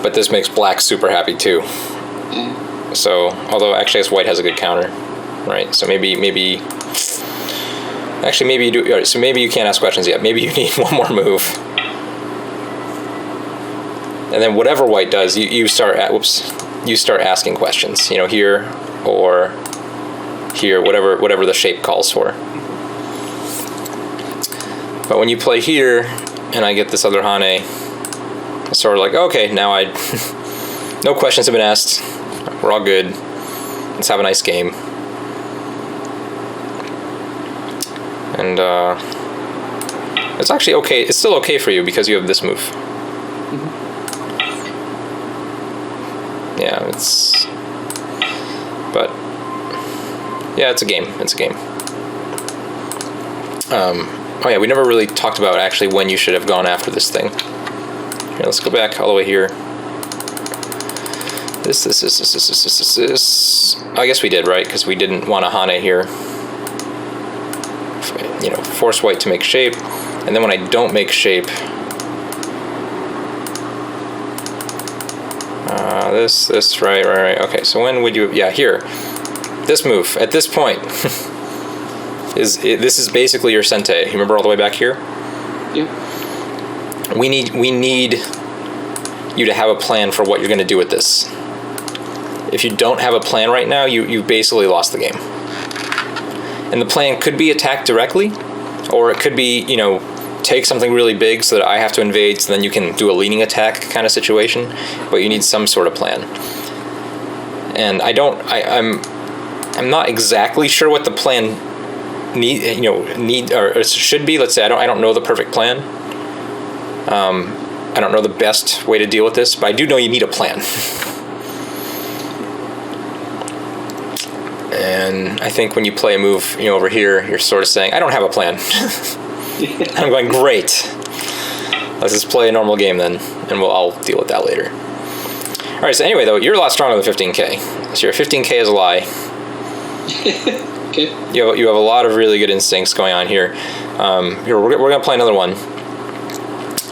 But this makes black super happy too. So, although actually I guess white has a good counter, right? So maybe you do. All right, so maybe you can't ask questions yet. Maybe you need one more move. And then whatever white does, you start asking questions. You know, here or here, whatever the shape calls for. But when you play here, and I get this other Hane, it's sort of like, okay, now no questions have been asked. We're all good. Let's have a nice game. And it's actually okay. It's still okay for you because you have this move. Mm-hmm. Yeah, but yeah, it's a game. Oh yeah, we never really talked about actually when you should have gone after this thing. Here, let's go back all the way here. This. I guess we did, right? Because we didn't want a Hane here. You know, force white to make shape, and then when I don't make shape, This, right. Okay, so when would you... Yeah, here. This move, at this point, this is basically your Sente. You remember all the way back here? Yep. We need you to have a plan for what you're going to do with this. If you don't have a plan right now, you basically lost the game. And the plan could be attack directly, or it could be, you know, take something really big so that I have to invade, so then you can do a leading attack kind of situation. But you need some sort of plan. And I'm not exactly sure what the plan need or should be. Let's say I don't know the perfect plan. I don't know the best way to deal with this, but I do know you need a plan. And I think when you play a move, you know, over here, you're sort of saying, I don't have a plan. I'm going, great. Let's just play a normal game then, and I'll deal with that later. All right, so anyway, though, you're a lot stronger than 15k. So your 15k is a lie. Okay. You have a lot of really good instincts going on here. We're going to play another one.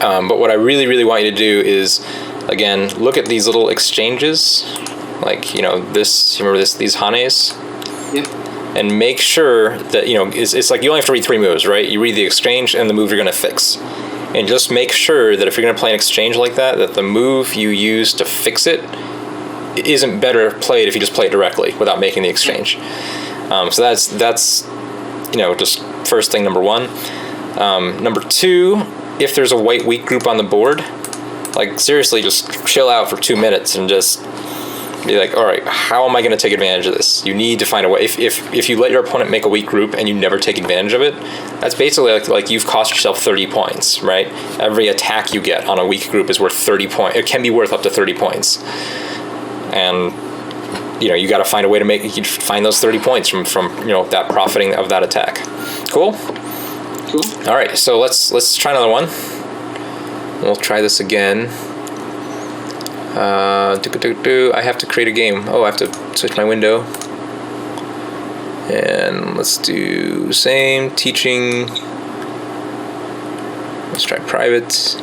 But what I really, really want you to do is, again, look at these little exchanges. Like, you know, this, you remember these Hanes? Yep. And make sure that, you know, it's like you only have to read 3 moves, right? You read the exchange and the move you're going to fix. And just make sure that if you're going to play an exchange like that the move you use to fix it isn't better played if you just play it directly without making the exchange. So that's you know, just first thing, number 1. Number 2, if there's a white weak group on the board, like seriously, just chill out for 2 minutes and just be like, all right, how am I going to take advantage of this? You need to find a way. If you let your opponent make a weak group and you never take advantage of it, that's basically like you've cost yourself 30 points, right? Every attack you get on a weak group is worth 30 points. It can be worth up to 30 points. And you know, you got to find a way to find those 30 points from you know, that profiting of that attack. Cool? Cool. All right, so let's try another one. We'll try this again. I have to create a game. Oh, I have to switch my window. And let's do same teaching. Let's try private.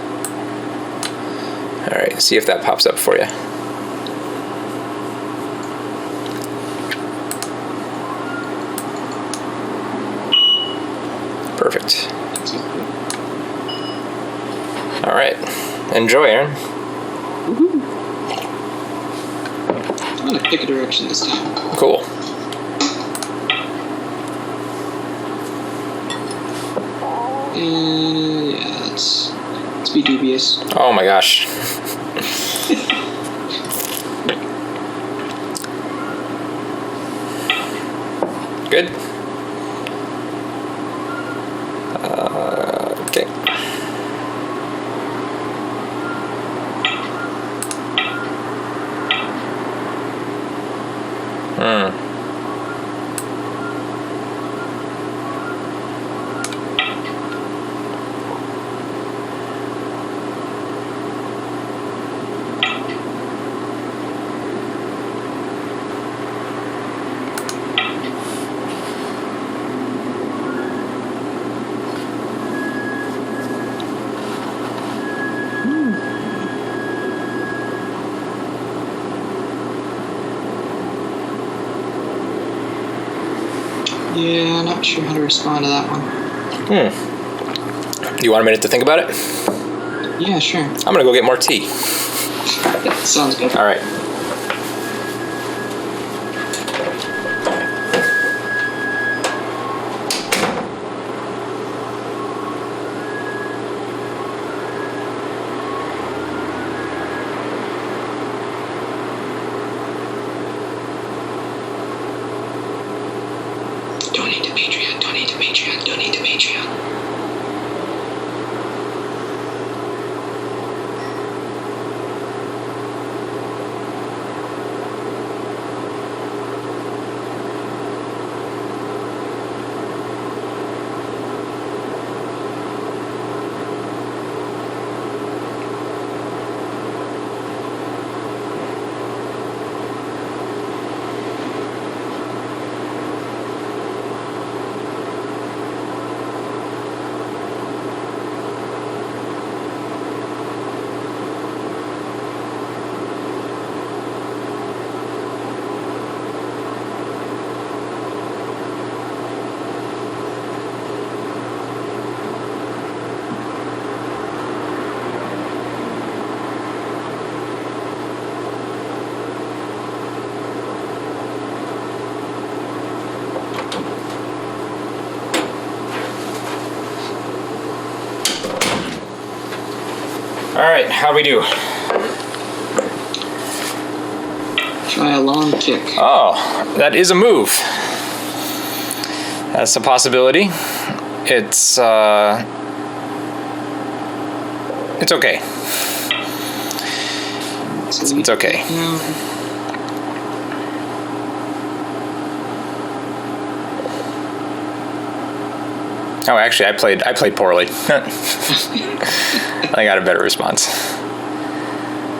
All right, see if that pops up for you. Perfect. All right, enjoy, Aaron. Woohoo. I'm gonna pick a direction this time. Cool. Yeah, let's be dubious. Oh my gosh. Good. Okay. Yeah, not sure how to respond to that one. You want a minute to think about it? Yeah, sure. I'm gonna go get more tea. Sounds good. All right. Donate to Patreon, donate to Patreon, donate to Patreon. All right, how do we do? Try a long kick. Oh, that is a move. That's a possibility. It's okay. It's okay. Oh, actually, I played poorly. I got a better response.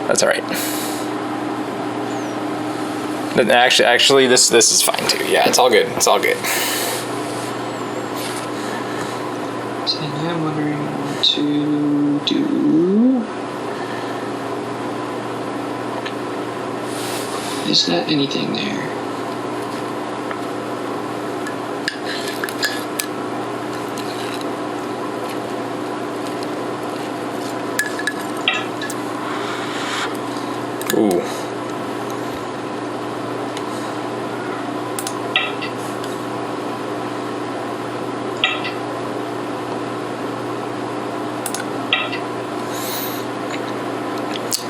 That's all right. But actually, this is fine too. Yeah, it's all good. It's all good. So now I'm wondering what to do. Is that anything there? Ooh.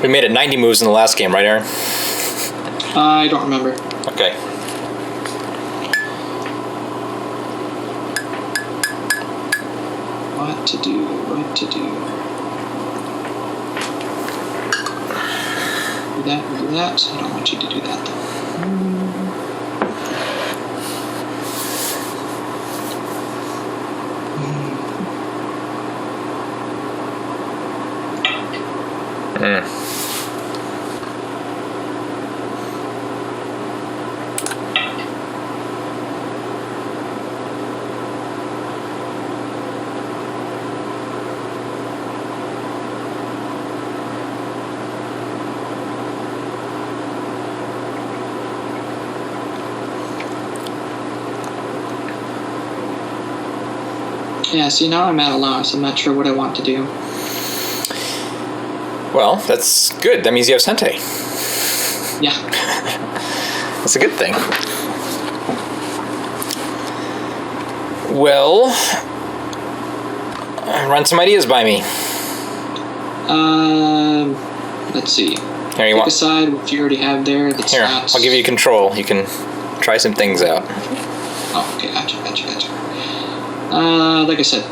We made it 90 moves in the last game, right, Aaron? I don't remember. Okay. What to do? What to do? Do that, do that. I don't want you to do that, though. Yeah, see, now I'm at a loss. I'm not sure what I want to do. Well, that's good. That means you have Sente. Yeah. That's a good thing. Well, run some ideas by me. Let's see. Here, Pick a side, which you already have there. That's Here, not... I'll give you control. You can try some things out. Oh, okay, gotcha. Like I said,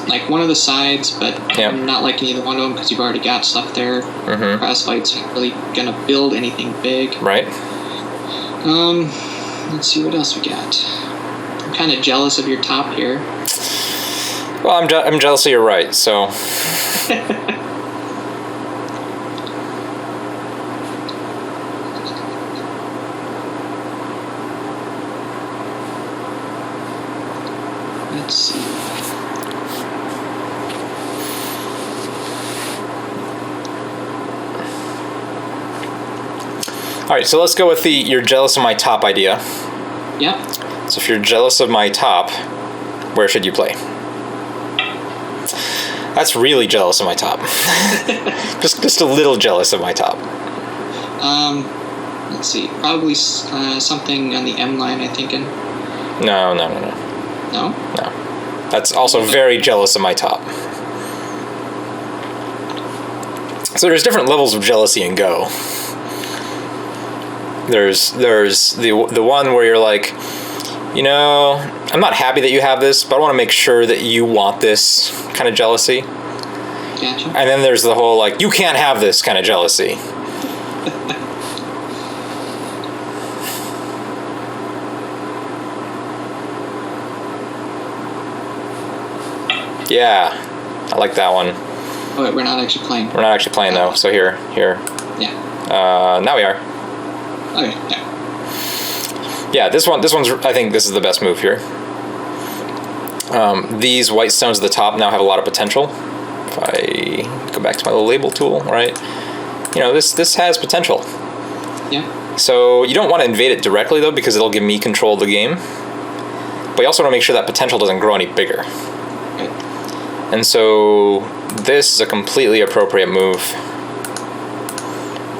like one of the sides, but I'm not liking either one of them because you've already got stuff there. Cross fights aren't really gonna build anything big. Right. Let's see what else we got. I'm kind of jealous of your top here. Well, I'm jealous of your right, so. Let's see. All right, so let's go with the "you're jealous of my top" idea. Yeah. So if you're jealous of my top, where should you play? That's really jealous of my top. just a little jealous of my top. Let's see. Probably something on the M line, I'm thinking. No. No? No. That's also very jealous of my top. So there's different levels of jealousy in Go. There's the one where you're like, you know, I'm not happy that you have this, but I want to make sure that you want this kind of jealousy. Gotcha. And then there's the whole like, you can't have this kind of jealousy. Yeah, I like that one. Oh, wait, we're not actually playing. We're not actually playing though, so here. Yeah. Now we are. Okay, yeah. Yeah, this one's, I think this is the best move here. These white stones at the top now have a lot of potential. If I go back to my little label tool, right? You know, this has potential. Yeah. So you don't want to invade it directly though, because it'll give me control of the game. But you also want to make sure that potential doesn't grow any bigger. Okay. And so this is a completely appropriate move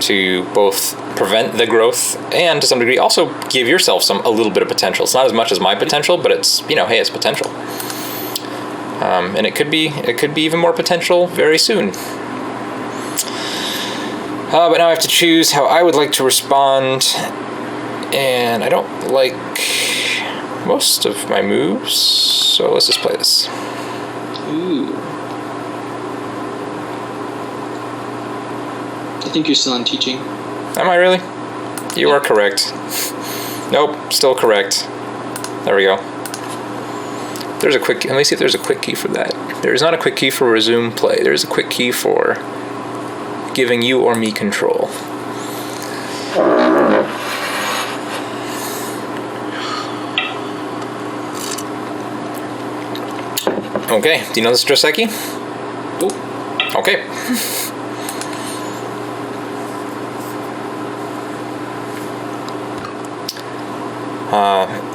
to both prevent the growth and to some degree also give yourself a little bit of potential. It's not as much as my potential, but it's, you know, hey, it's potential. And it could be even more potential very soon. But now I have to choose how I would like to respond, and I don't like most of my moves, so let's just play this. Ooh. I think you're still in teaching. Am I really? You are correct. Nope, still correct. There we go. There's a quick. Let me see if there's a quick key for that. There is not a quick key for resume play. There's a quick key for giving you or me control. Okay. Do you know this, Joseki? Oh. Okay.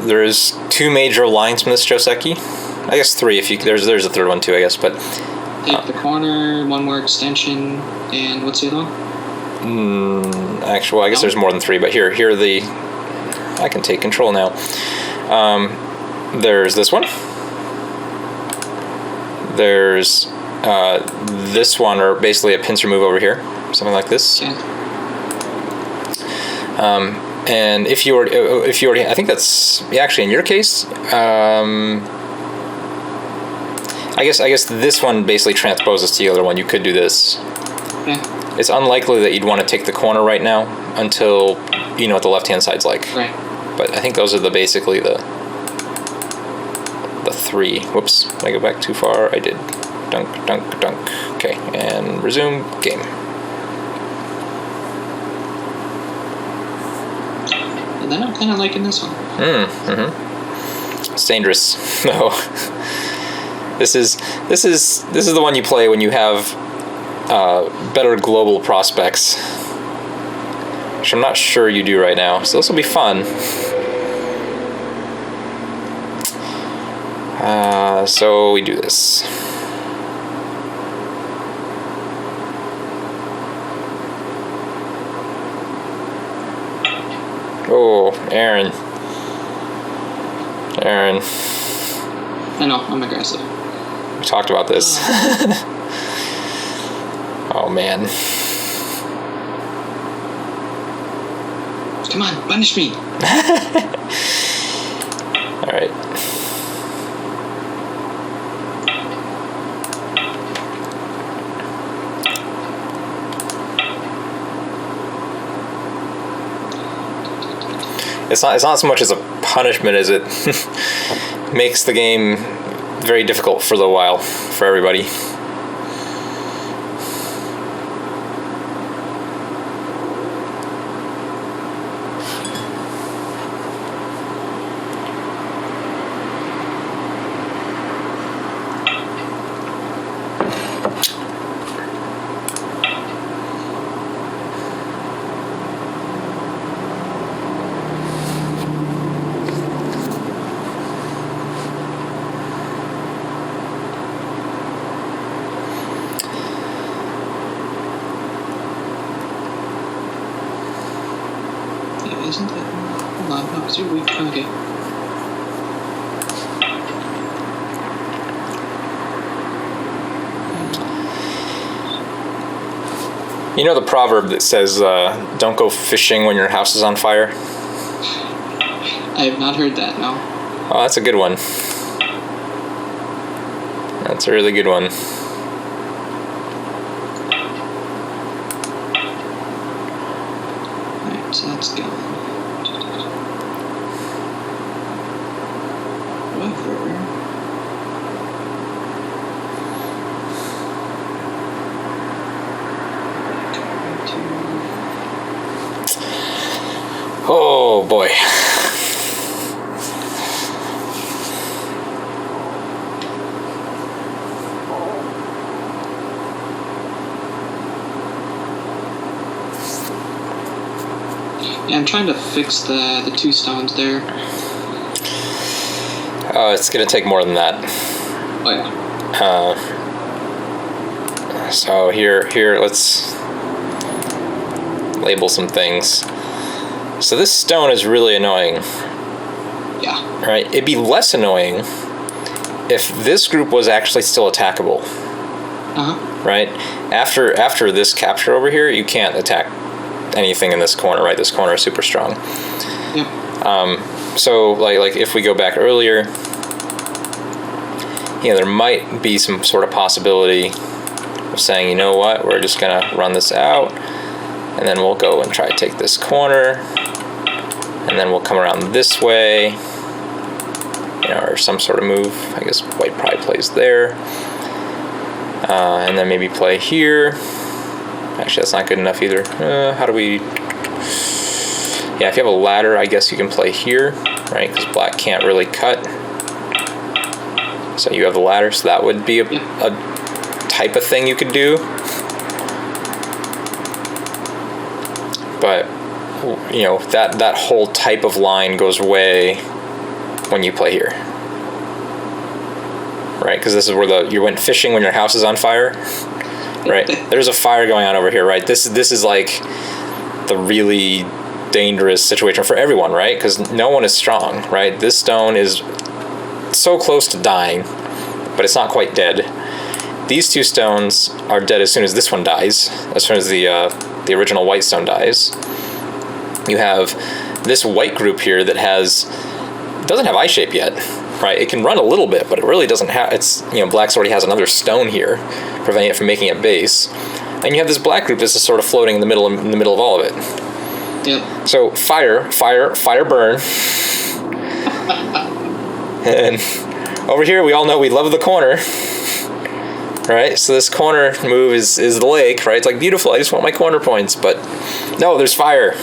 There's 2 major lines from this Joseki. I guess 3 if you there's a third one too, I guess, but Take the corner, 1 more extension, and what's the other one? actually, I guess there's more than 3, but here are the I can take control now. There's this one. There's this one, or basically a pincer move over here, something like this. Okay. And if you already, I think that's actually in your case. I guess this one basically transposes to the other one. You could do this. Okay. It's unlikely that you'd want to take the corner right now until you know what the left-hand side's like. Right. But I think those are basically the 3. Whoops, did I go back too far? I did. Dunk, dunk, dunk. Okay, and resume game. And then I'm kind of liking this one. It's dangerous. No. This is the one you play when you have better global prospects, which I'm not sure you do right now. So this will be fun. So we do this. Oh, Aaron. I know, I'm aggressive. We talked about this. Oh, man. Come on, punish me. All right. It's not so much as a punishment as it makes the game very difficult for a little while for everybody. Isn't it? Hold on, no, because you're weak. Okay. You know the proverb that says, don't go fishing when your house is on fire? I have not heard that, no. Oh, that's a good one. That's a really good one. Alright, so that's going. However... Oh boy. Yeah, I'm trying to fix the 2 stones there. Oh, it's gonna take more than that. Oh yeah. So here, let's label some things. So this stone is really annoying. Yeah. Right? It'd be less annoying if this group was actually still attackable. Uh-huh. right? After this capture over here, you can't attack anything in this corner, right? This corner is super strong. Yep. So like if we go back earlier, there might be some sort of possibility of saying, you know what, we're just gonna run this out, and then we'll go and try to take this corner, and then we'll come around this way, or some sort of move. I guess white probably plays there, and then maybe play here. Actually, that's not good enough either. How do we... Yeah, if you have a ladder, I guess you can play here, right? Because black can't really cut. So you have the ladder, so that would be a type of thing you could do. But, that whole type of line goes away when you play here. Right? Because this is where you went fishing when your house is on fire. Right? There's a fire going on over here, right? This is like the really dangerous situation for everyone, right? Because no one is strong, right? This stone is so close to dying, but it's not quite dead. These two stones are dead as soon as this one dies, as soon as the original white stone dies. You have this white group here that doesn't have eye shape yet, right? It can run a little bit, but it really doesn't have. Black's already has another stone here, preventing it from making a base. And you have this black group that's just sort of floating in the middle of all of it. Yep. So fire, burn. And over here, we all know we love the corner, right? So this corner move is the lake, right? It's like beautiful. I just want my corner points, but no, there's fire.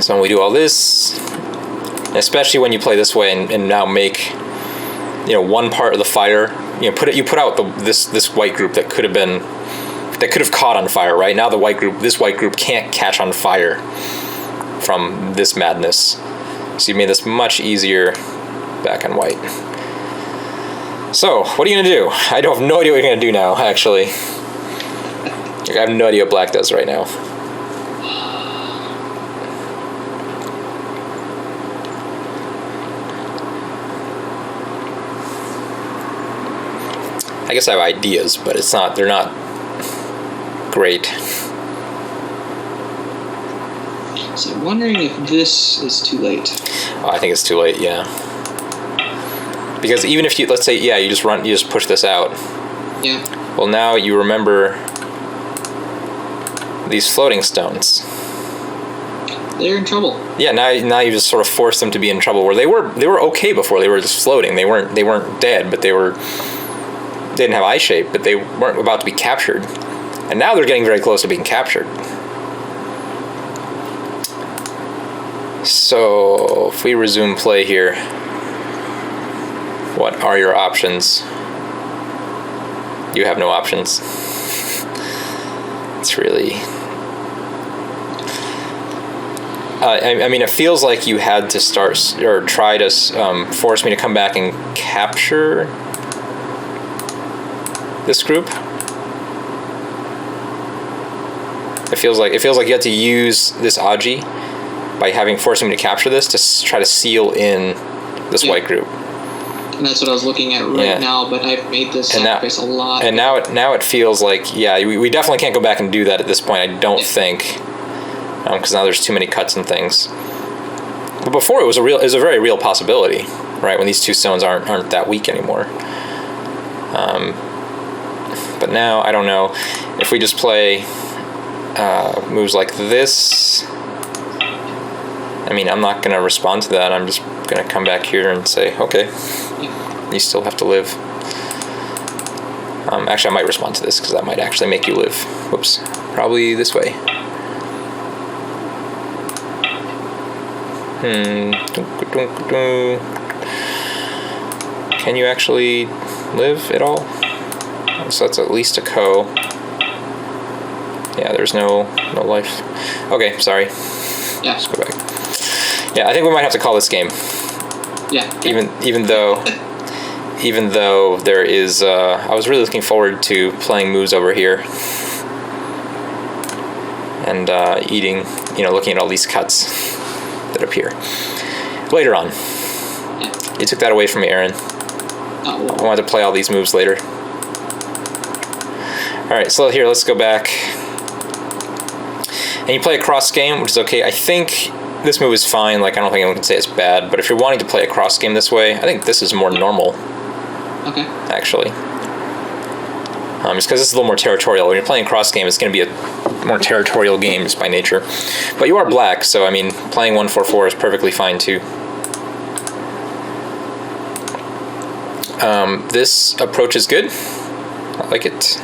So when we do all this, especially when you play this way and now make, one part of the fire, you put out this white group that could have caught on fire, right? Now this white group can't catch on fire from this madness. So you made this much easier back on white. So, what are you going to do? I have no idea what you're going to do now, actually. I have no idea what black does right now. I guess I have ideas, but they're not great. So I'm wondering if this is too late. Oh, I think it's too late, yeah. Because even if let's say, you just push this out. Yeah. Well, now you remember these floating stones. They're in trouble. Yeah, now you just sort of force them to be in trouble. Where they were okay before. They were just floating. They weren't dead, but they didn't have eye shape, but they weren't about to be captured. And now they're getting very close to being captured. So, if we resume play here, what are your options? You have no options. It's really... I mean, it feels like you had to start, or try to force me to come back and capture this group. It feels like you had to use this Agie by forcing me to capture this to try to seal in this white group. And that's what I was looking at now, but I've made this sacrifice a lot. And now it feels like, we definitely can't go back and do that at this point, I don't think. Because now there's too many cuts and things. But before it was a very real possibility, right? When these two stones aren't that weak anymore. But now, I don't know. If we just play moves like this, I mean, I'm not going to respond to that. I'm just going to come back here and say, okay, you still have to live. Actually, I might respond to this because that might actually make you live. Whoops. Probably this way. Can you actually live at all? So that's at least a co. Yeah, there's no life. Okay, sorry. Yeah. Let's go back. Yeah, I think we might have to call this game. Yeah. Even though there is, I was really looking forward to playing moves over here and eating, looking at all these cuts that appear later on. Yeah. You took that away from me, Aaron. Oh, well. I wanted to play all these moves later. All right, so here, let's go back. And you play a cross game, which is okay. I think this move is fine. Like, I don't think anyone can say it's bad. But if you're wanting to play a cross game this way, I think this is more normal. Okay. Actually. Just because this is a little more territorial. When you're playing cross game, it's going to be a more territorial game just by nature. But you are black, so, I mean, playing 1/4/4 is perfectly fine, too. This approach is good. I like it.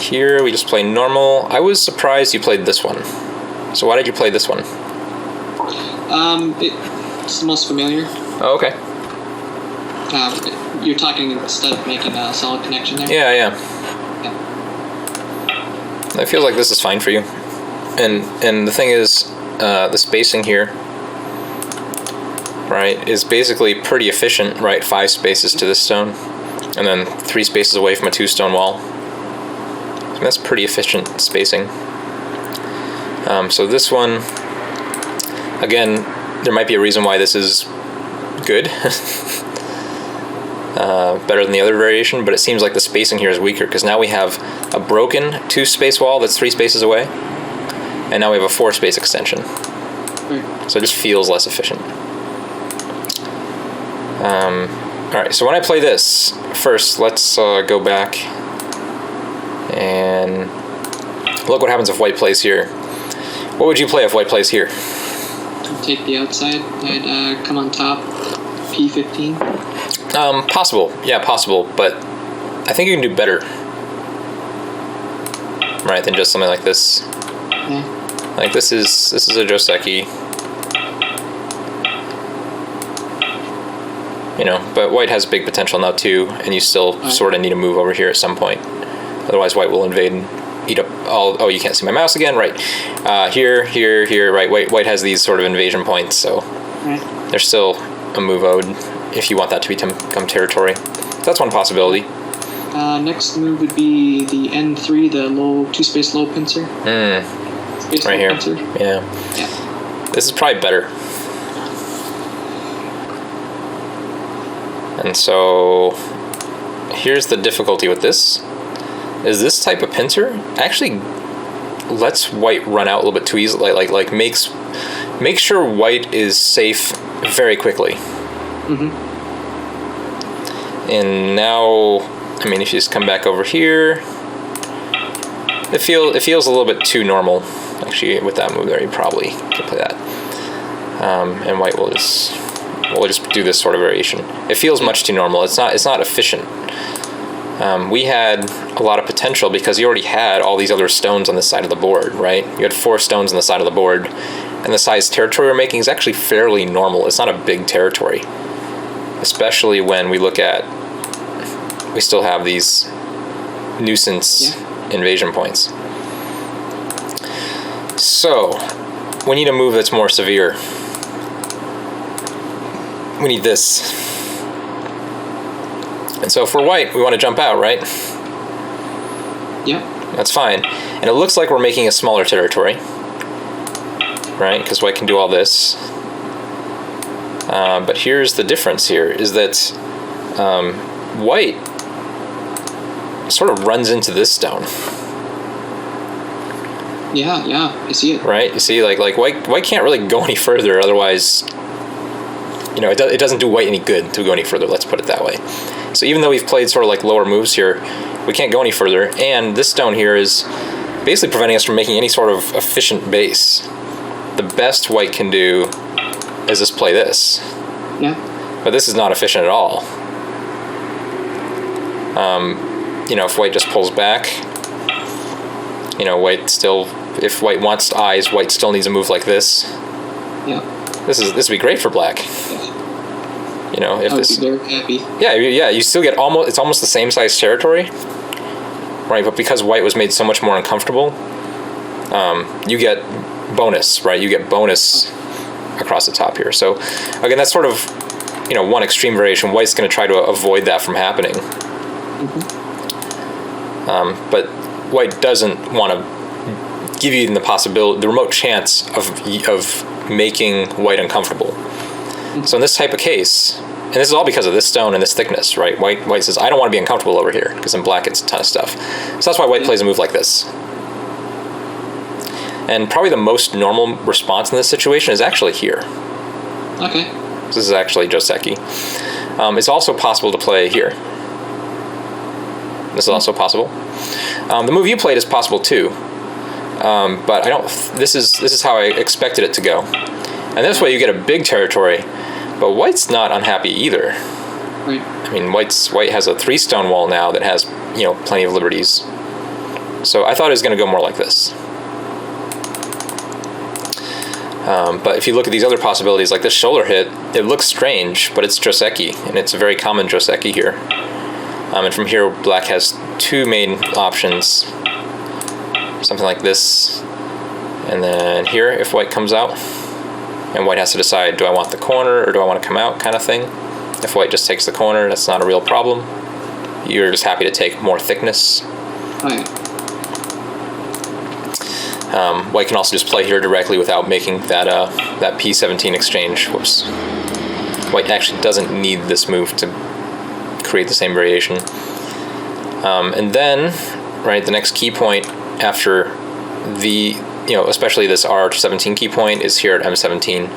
Here we just play normal. I was surprised you played this one. So why did you play this one? It's the most familiar. Oh, okay. You're talking instead of making a solid connection there? Yeah. It feels like this is fine for you. And the thing is, the spacing here, right, is basically pretty efficient, right? 5 spaces to this stone, and then 3 spaces away from a 2-stone wall. And that's pretty efficient spacing. So this one, again, there might be a reason why this is good. Better than the other variation, but it seems like the spacing here is weaker because now we have a broken 2-space wall that's 3 spaces away, and now we have a 4-space extension. So it just feels less efficient. Alright, so when I play this, first let's go back and look what happens if white plays here. What would you play if white plays here? Take the outside. I'd come on top, P15. Possible. Yeah, possible, but I think you can do better, right, than just something like this. Yeah. Like this is a Joseki. You know, but white has big potential now too, and you still sort of need to move over here at some point. Otherwise, white will invade and eat up all. Oh, you can't see my mouse again, right? Here, right? White has these sort of invasion points, so there's still a move owed if you want that to become territory. So that's one possibility. Next move would be the N3, the low 2-space low pincer. Right here. Pincer. Yeah. This is probably better. And so here's the difficulty with this. Is this type of pincer actually lets white run out a little bit too easily, like makes sure white is safe very quickly. And now, I mean, if you just come back over here, it feels a little bit too normal. Actually, with that move there, you probably could play that. And white will just do this sort of variation. It feels much too normal. It's not efficient. We had a lot of potential because you already had all these other stones on this side of the board, right? You had 4 stones on the side of the board, and the size territory we're making is actually fairly normal. It's not a big territory, especially when we look at, we still have these nuisance invasion points. So we need a move that's more severe. We need this. And so if we're white, we want to jump out, right? Yeah. That's fine. And it looks like we're making a smaller territory, right? Because white can do all this. But here's the difference here, is that white sort of runs into this stone. Yeah, I see it. Right? You see, like white can't really go any further, otherwise, you know, it doesn't do white any good to go any further, let's put it that way. So even though we've played sort of like lower moves here, we can't go any further, and this stone here is basically preventing us from making any sort of efficient base. The best white can do is just play this. Yeah. But this is not efficient at all. You know, if white just pulls back, you know, white still, if white wants eyes, white still needs a move like this. Yeah. This would be great for black. You know, if this. I would be very happy. Yeah, you still get it's almost the same size territory, right? But because white was made so much more uncomfortable, you get bonus, right? You get bonus across the top here. So again, that's sort of, you know, one extreme variation. White's going to try to avoid that from happening. But white doesn't want to give you the possibility, the remote chance of making white uncomfortable. So in this type of case, And this is all because of this stone and this thickness, right? White says, I don't want to be uncomfortable over here, because in black it's a ton of stuff. So that's why white plays a move like this. And probably the most normal response in this situation is actually here. Okay. This is actually Joseki. It's also possible to play here. This is also possible. The move you played is possible too, but I don't. This is how I expected it to go. And this way you get a big territory, but white's not unhappy either. Right. I mean, white has a 3-stone wall now that has, you know, plenty of liberties. So I thought it was going to go more like this. But if you look at these other possibilities, like this shoulder hit, it looks strange, but it's Joseki, and it's a very common Joseki here. And from here, black has 2 main options. Something like this. And then here, if white comes out, and white has to decide, do I want the corner or do I want to come out, kind of thing. If white just takes the corner, that's not a real problem. You're just happy to take more thickness. Okay. White can also just play here directly without making that that P17 exchange. Whoops. White actually doesn't need this move to create the same variation. And then, right, the next key point after the, you know, especially this R17 key point is here at M17.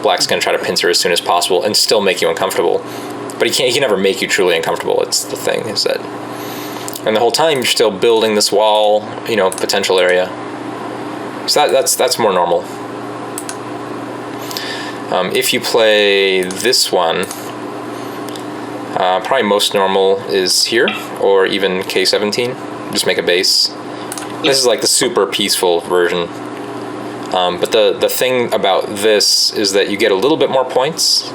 Black's going to try to pincer as soon as possible and still make you uncomfortable. But he can never make you truly uncomfortable. It's the thing, is that, and the whole time you're still building this wall, you know, potential area. So that's more normal. If you play this one, probably most normal is here, or even K17. Just make a base. This is like the super peaceful version. But the thing about this is that you get a little bit more points,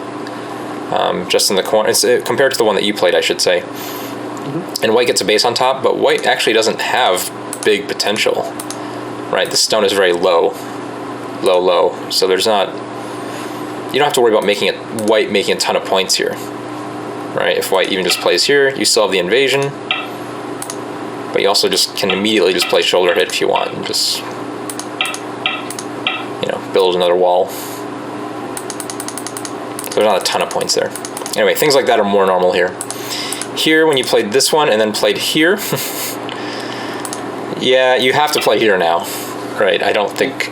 just in the corner. It's, compared to the one that you played, I should say. Mm-hmm. And white gets a base on top, but white actually doesn't have big potential. Right, the stone is very low. So there's not, you don't have to worry about white making a ton of points here. Right, if white even just plays here, you still have the invasion, but you also just can immediately just play shoulder hit if you want, and just, you know, build another wall. So there's not a ton of points there. Anyway, things like that are more normal here. Here, when you played this one and then played here, yeah, you have to play here now, right? I don't think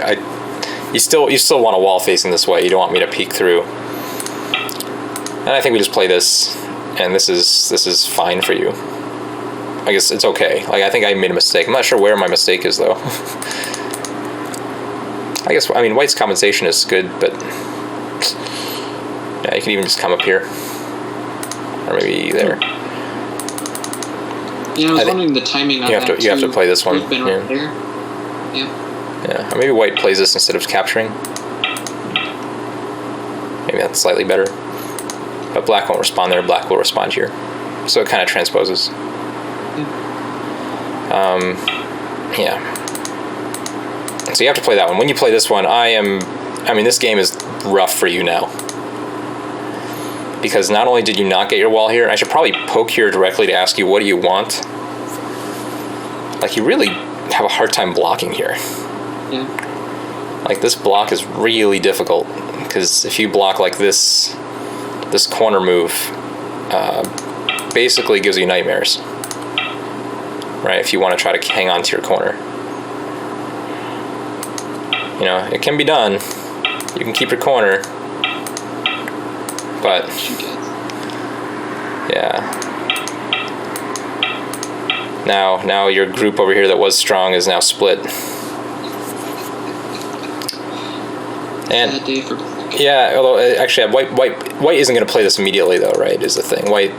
you still want a wall facing this way. You don't want me to peek through. And I think we just play this, and this is fine for you. I guess it's okay. Like, I think I made a mistake. I'm not sure where my mistake is though. I guess, I mean, white's compensation is good, but yeah, you can even just come up here, or maybe there. Yeah, I was wondering the timing on that. You have to play this one. Been right there. Yeah. Yeah, or maybe white plays this instead of capturing. Maybe that's slightly better. But black won't respond there. Black will respond here. So it kind of transposes. Yeah. So you have to play that one. When you play this one, I mean, this game is rough for you now. Because not only did you not get your wall here, I should probably poke here directly to ask you, what do you want? Like, you really have a hard time blocking here. Yeah. Like, this block is really difficult, because if you block like this corner move basically gives you nightmares. Right, if you want to try to hang on to your corner. You know, it can be done. You can keep your corner. But yeah, now your group over here that was strong is now split. And yeah, although actually white isn't going to play this immediately though, right? Is the thing. White,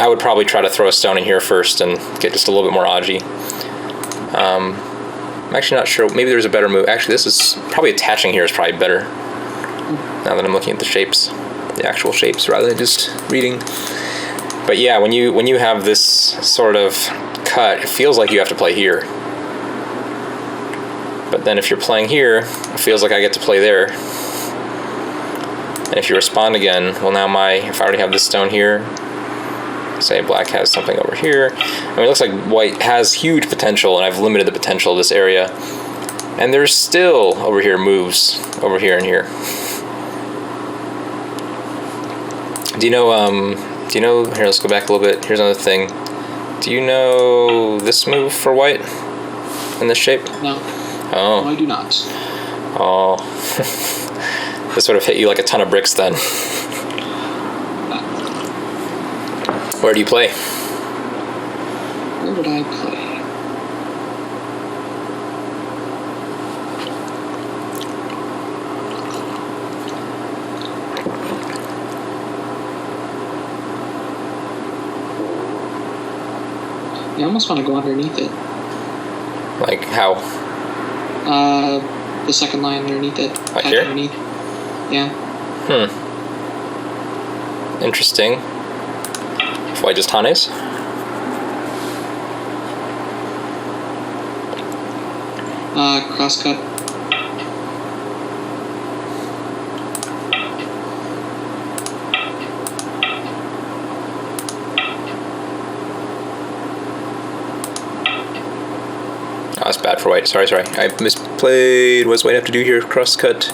I would probably try to throw a stone in here first and get just a little bit more Agie. I'm actually not sure. Maybe there's a better move. Actually, this is probably attaching here is probably better. Now that I'm looking at the shapes. The actual shapes rather than just reading. But yeah, when you have this sort of cut, it feels like you have to play here. But then if you're playing here, it feels like I get to play there. And if you respond again, well, now if I already have this stone here, say black has something over here. I mean, it looks like white has huge potential, and I've limited the potential of this area. And there's still over here moves over here and here. Do you know, here, let's go back a little bit. Here's another thing. Do you know this move for white in this shape? No. Oh. No, I do not. Oh. This would have hit you like a ton of bricks then. Where do you play? Where would I play? I almost want to go underneath it. Like how? The second line underneath it. Like here? Underneath. Yeah. Interesting. Why just Hanes? Crosscut. Oh, that's bad for white. Sorry. I misplayed. What's white have to do here? Crosscut.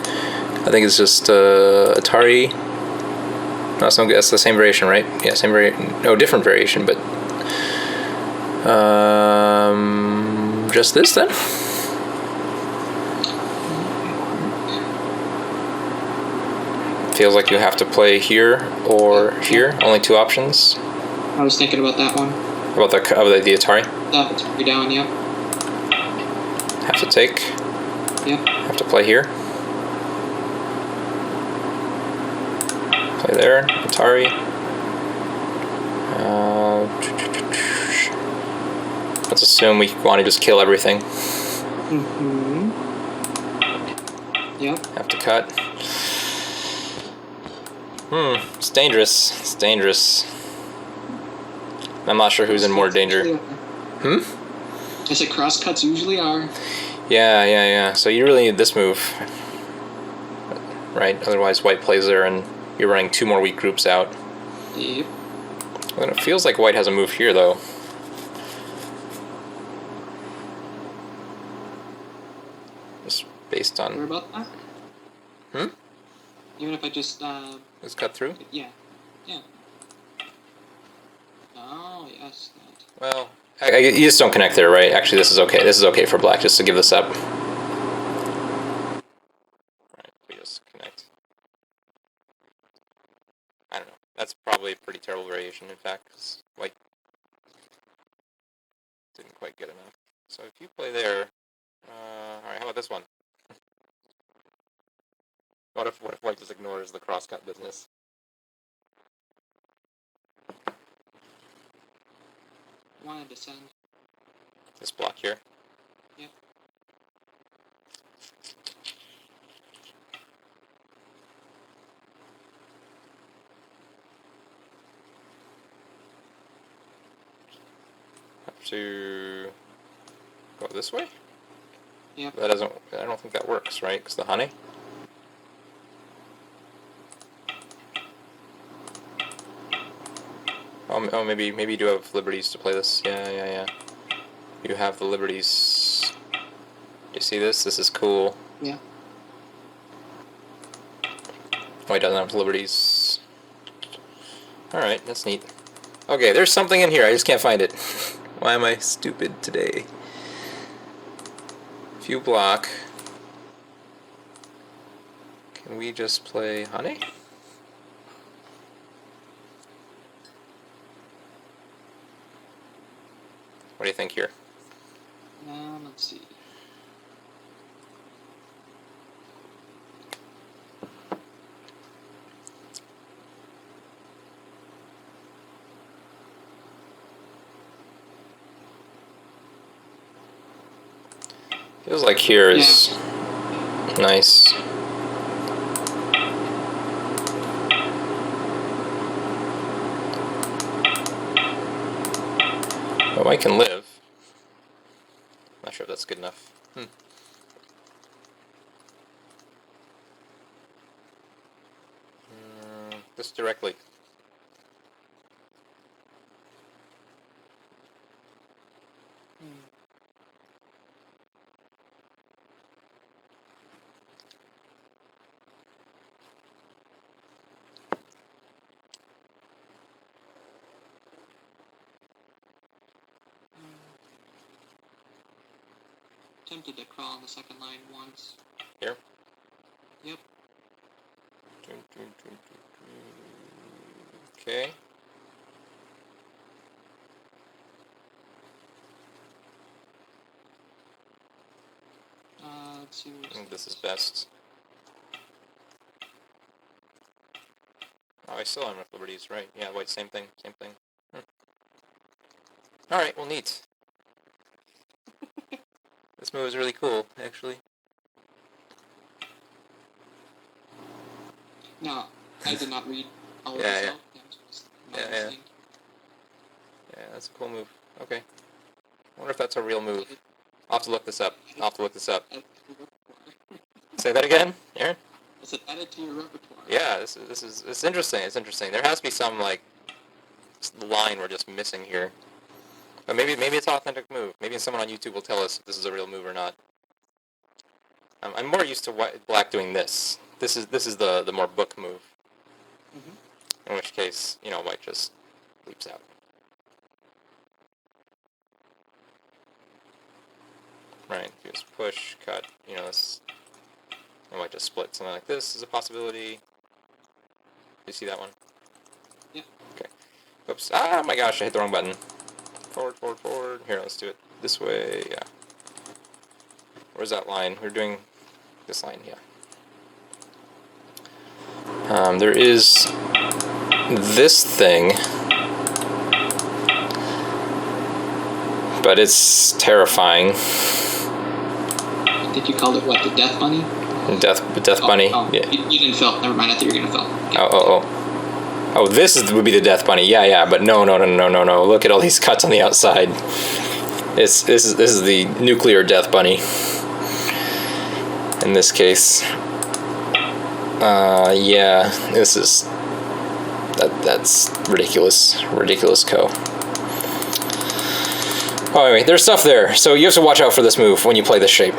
I think it's just Atari. No, that's the same variation, right? Yeah, same variation. No, different variation, but just this then. Feels like you have to play here or here. Only two options. I was thinking about that one. About the Atari. It's pretty down. Yep. Have to take. Yep. Have to play here. Play there. Atari. Let's assume we want to just kill everything. Yep. Have to cut. It's dangerous. It's dangerous. I'm not sure who's in more danger. I said crosscuts usually are. Yeah. So you really need this move. Right? Otherwise white plays there and you're running two more weak groups out. Yep. Well, it feels like white has a move here though. Just based on... Sure about that? Even if I just... Let's cut through? Yeah. Oh, yes. Well, you just don't connect there, right? Actually, this is okay. This is okay for black, just to give this up. Right, we just connect. I don't know. That's probably a pretty terrible variation, in fact, because white didn't quite get enough. So if you play there... alright, how about this one? What if white just ignores the crosscut business? Wanted to send. This block here? Yep. Have to go this way? Yep. That doesn't... I don't think that works, right? Because the honey? Oh, maybe you do have liberties to play this. Yeah. You have the liberties. Do you see this? This is cool. Yeah. White doesn't have liberties. Alright, that's neat. Okay, there's something in here. I just can't find it. Why am I stupid today? If you block... Can we just play honey? What do you think here? Let's see. Feels like here is nice. Oh, I can live. Not sure if that's good enough. Just directly. attempted to crawl on the second line once. Here? Yep. Okay. Let's see. I think this is best. Oh, I still have enough liberties, right? Yeah, wait, same thing, same thing. Alright, well, neat. This move is really cool, actually. No, I did not read all of Yeah, this yeah. out. That was just my Yeah, yeah. instinct. Yeah, that's a cool move. Okay. I wonder if that's a real move. I'll have to look this up. I'll have to look this up. Say that again, Aaron? I said add it to your repertoire. Yeah, this is it's interesting. It's interesting. There has to be some like line we're just missing here. But maybe it's an authentic move. Maybe someone on YouTube will tell us if this is a real move or not. I'm more used to black doing this. This is the more book move. In which case, you know, white just leaps out. Right, you just push, cut, you know, this, and white just split. Something like this is a possibility. Do you see that one? Yeah. Okay. Oops. Ah, my gosh, I hit the wrong button. Forward, forward, forward. Here, let's do it this way, yeah. Where's that line? We're doing this line, yeah. There is this thing, but it's terrifying. Did you call it what? The Death Bunny? Death Bunny. Oh, yeah. You didn't fill. Never mind. I thought you were gonna fill. Oh, this would be the Death Bunny. Yeah, but no. Look at all these cuts on the outside. This is the nuclear Death Bunny. In this case. Yeah, this is that's ridiculous co. Oh, anyway, there's stuff there, so you have to watch out for this move when you play this shape.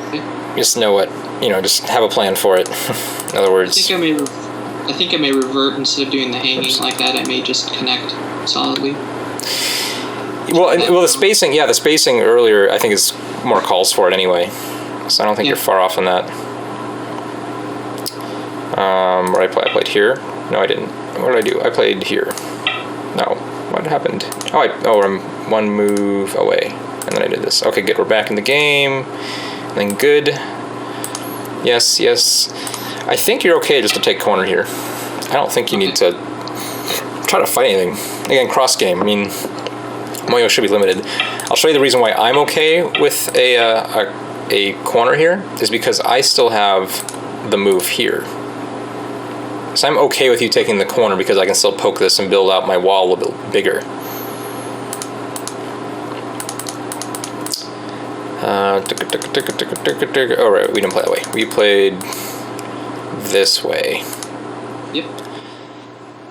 Just know it, you know, just have a plan for it. In other words, I think I may revert instead of doing the hanging like that. I may just connect solidly. Well, the spacing, yeah, the spacing earlier, I think is more calls for it anyway. So I don't think you're far off on that. Where I played here. No, I didn't. What did I do? I played here. No, what happened? I'm one move away, and then I did this. Okay, good. We're back in the game. And then good. Yes. I think you're okay just to take corner here. I don't think you need to try to fight anything. Again, cross game. I mean, Moyo should be limited. I'll show you the reason why I'm okay with a corner here is because I still have the move here. So I'm okay with you taking the corner because I can still poke this and build out my wall a little bit bigger. Oh, right, we didn't play that way. We played this way. Yep.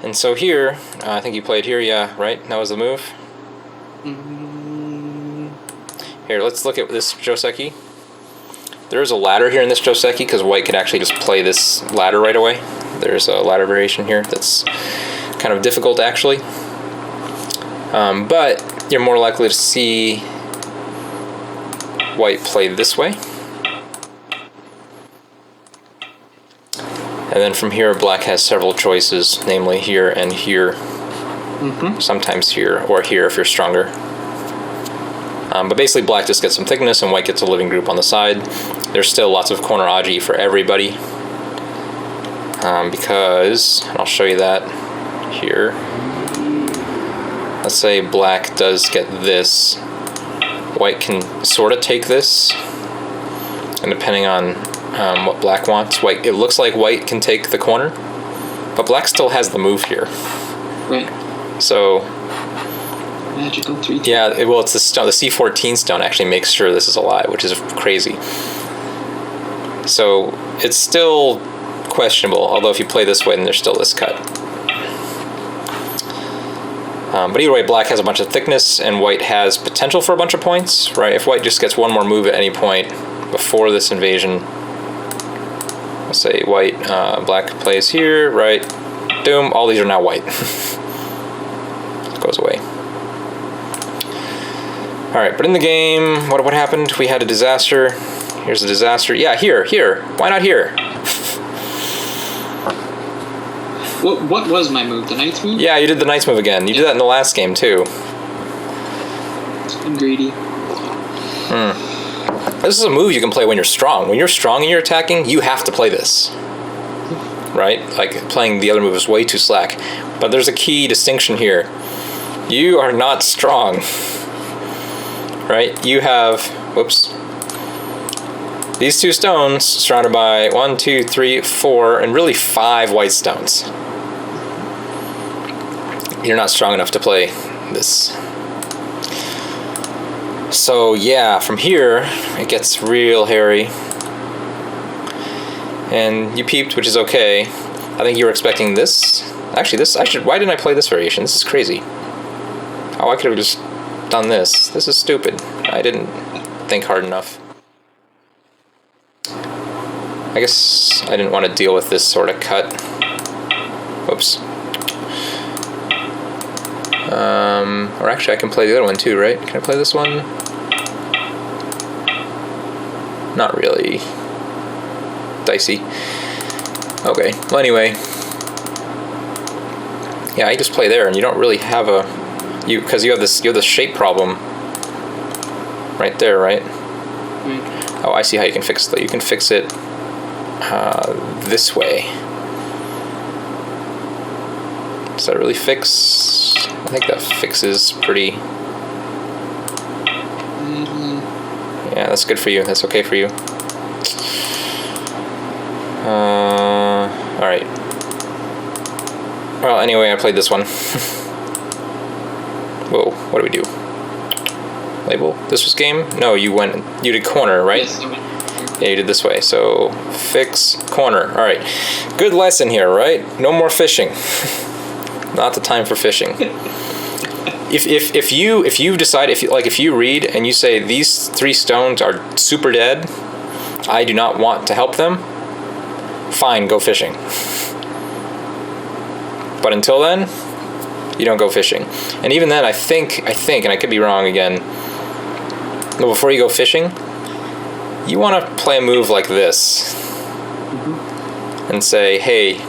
And so here, I think you played here, yeah, right? That was the move? Here, let's look at this Joseki. There's a ladder here in this Joseki because white could actually just play this ladder right away. There's a ladder variation here that's kind of difficult actually. But you're more likely to see white play this way. And then from here, black has several choices, namely here and here. Sometimes here, or here if you're stronger. But basically black just gets some thickness and white gets a living group on the side. There's still lots of corner Agie for everybody. Because, and I'll show you that here. Let's say black does get this. White can sort of take this. And depending on what black wants, it looks like white can take the corner. But black still has the move here. Right. So... Magical 3. Yeah, well, it's the stone. The C14 stone actually makes sure this is alive, which is crazy. So it's still questionable, although if you play this way, then there's still this cut. But either way, black has a bunch of thickness, and white has potential for a bunch of points, right? If white just gets one more move at any point before this invasion, let's say white, black plays here, right? Doom, all these are now white. It goes away. Alright, but in the game, what happened? We had a disaster. Here's a disaster. Yeah, here. Why not here? What was my move? The Knight's move? Yeah, you did the Knight's move again. You did that in the last game, too. I'm greedy. This is a move you can play when you're strong. When you're strong and you're attacking, you have to play this. Right? Like, playing the other move is way too slack. But there's a key distinction here. You are not strong. Right? You have... Whoops. These 2 stones surrounded by 1, 2, 3, 4, and really 5 white stones. You're not strong enough to play this. So yeah, from here it gets real hairy. And you peeped, which is okay. I think you were expecting this. Actually, why didn't I play this variation? This is crazy. Oh, I could have just done this. This is stupid. I didn't think hard enough. I guess I didn't want to deal with this sort of cut. Whoops. Or actually I can play the other one too, right? Can I play this one? Not really. Dicey. Okay, well anyway. Yeah, you just play there and you don't really have a... because you have this shape problem. Right there, right? Oh, I see how you can fix that. You can fix it this way. Does that really fix? I think that fixes pretty... Yeah, that's good for you. That's okay for you. Alright. Well, anyway, I played this one. Whoa, what do we do? Label? This was game? No, you did corner, right? Yes, yeah, you did this way. So, fix corner. Alright. Good lesson here, right? No more fishing. Not the time for fishing. If you decide, if you read and you say these 3 stones are super dead, I do not want to help them, fine, go fishing. But until then, you don't go fishing. And even then, I think, and I could be wrong again, but before you go fishing, you want to play a move like this. And say, hey,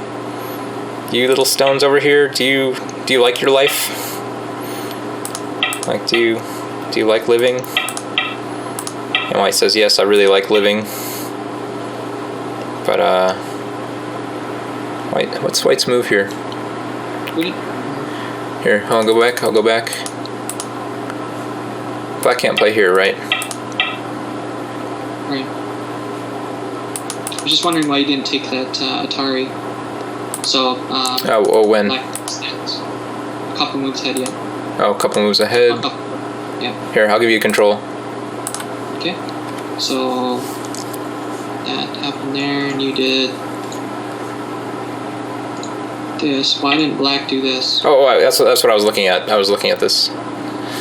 you little stones over here, do you like your life? Like, do you like living? And White says, yes, I really like living. But, White, what's White's move here? Here, I'll go back. Black can't play here, right? Right. I was just wondering why you didn't take that Atari. So, when? Black stands a couple moves ahead, yeah. Oh, a couple moves ahead. Yeah. Here, I'll give you control. Okay. So that happened there, and you did this. Why didn't Black do this? Oh, that's what I was looking at. I was looking at this.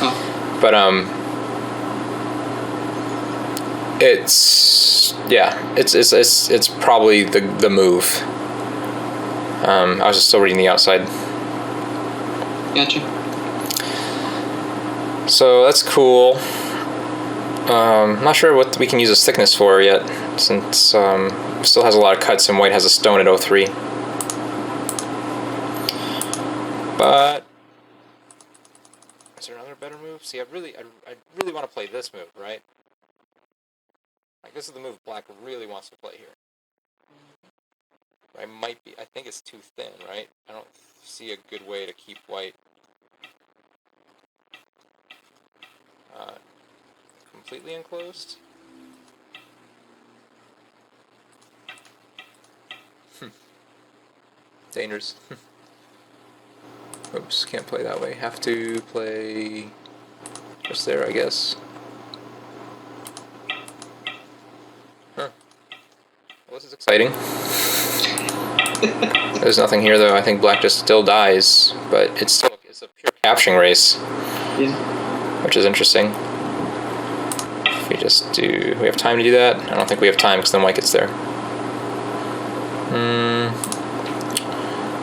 Oh. But it's probably the move. I was just still reading the outside. Gotcha. So that's cool. Not sure what we can use this thickness for yet, since still has a lot of cuts and White has a stone at 03. But is there another better move? See, I really want to play this move, right? Like, this is the move Black really wants to play here. I think it's too thin, right? I don't see a good way to keep White completely enclosed. Dangerous. Oops, can't play that way. Have to play just there, I guess. Huh. Well, this is exciting. There's nothing here, though. I think Black just still dies, but it's a pure capturing race. Yeah. Which is interesting. If we have time to do that? I don't think we have time, because then White gets there.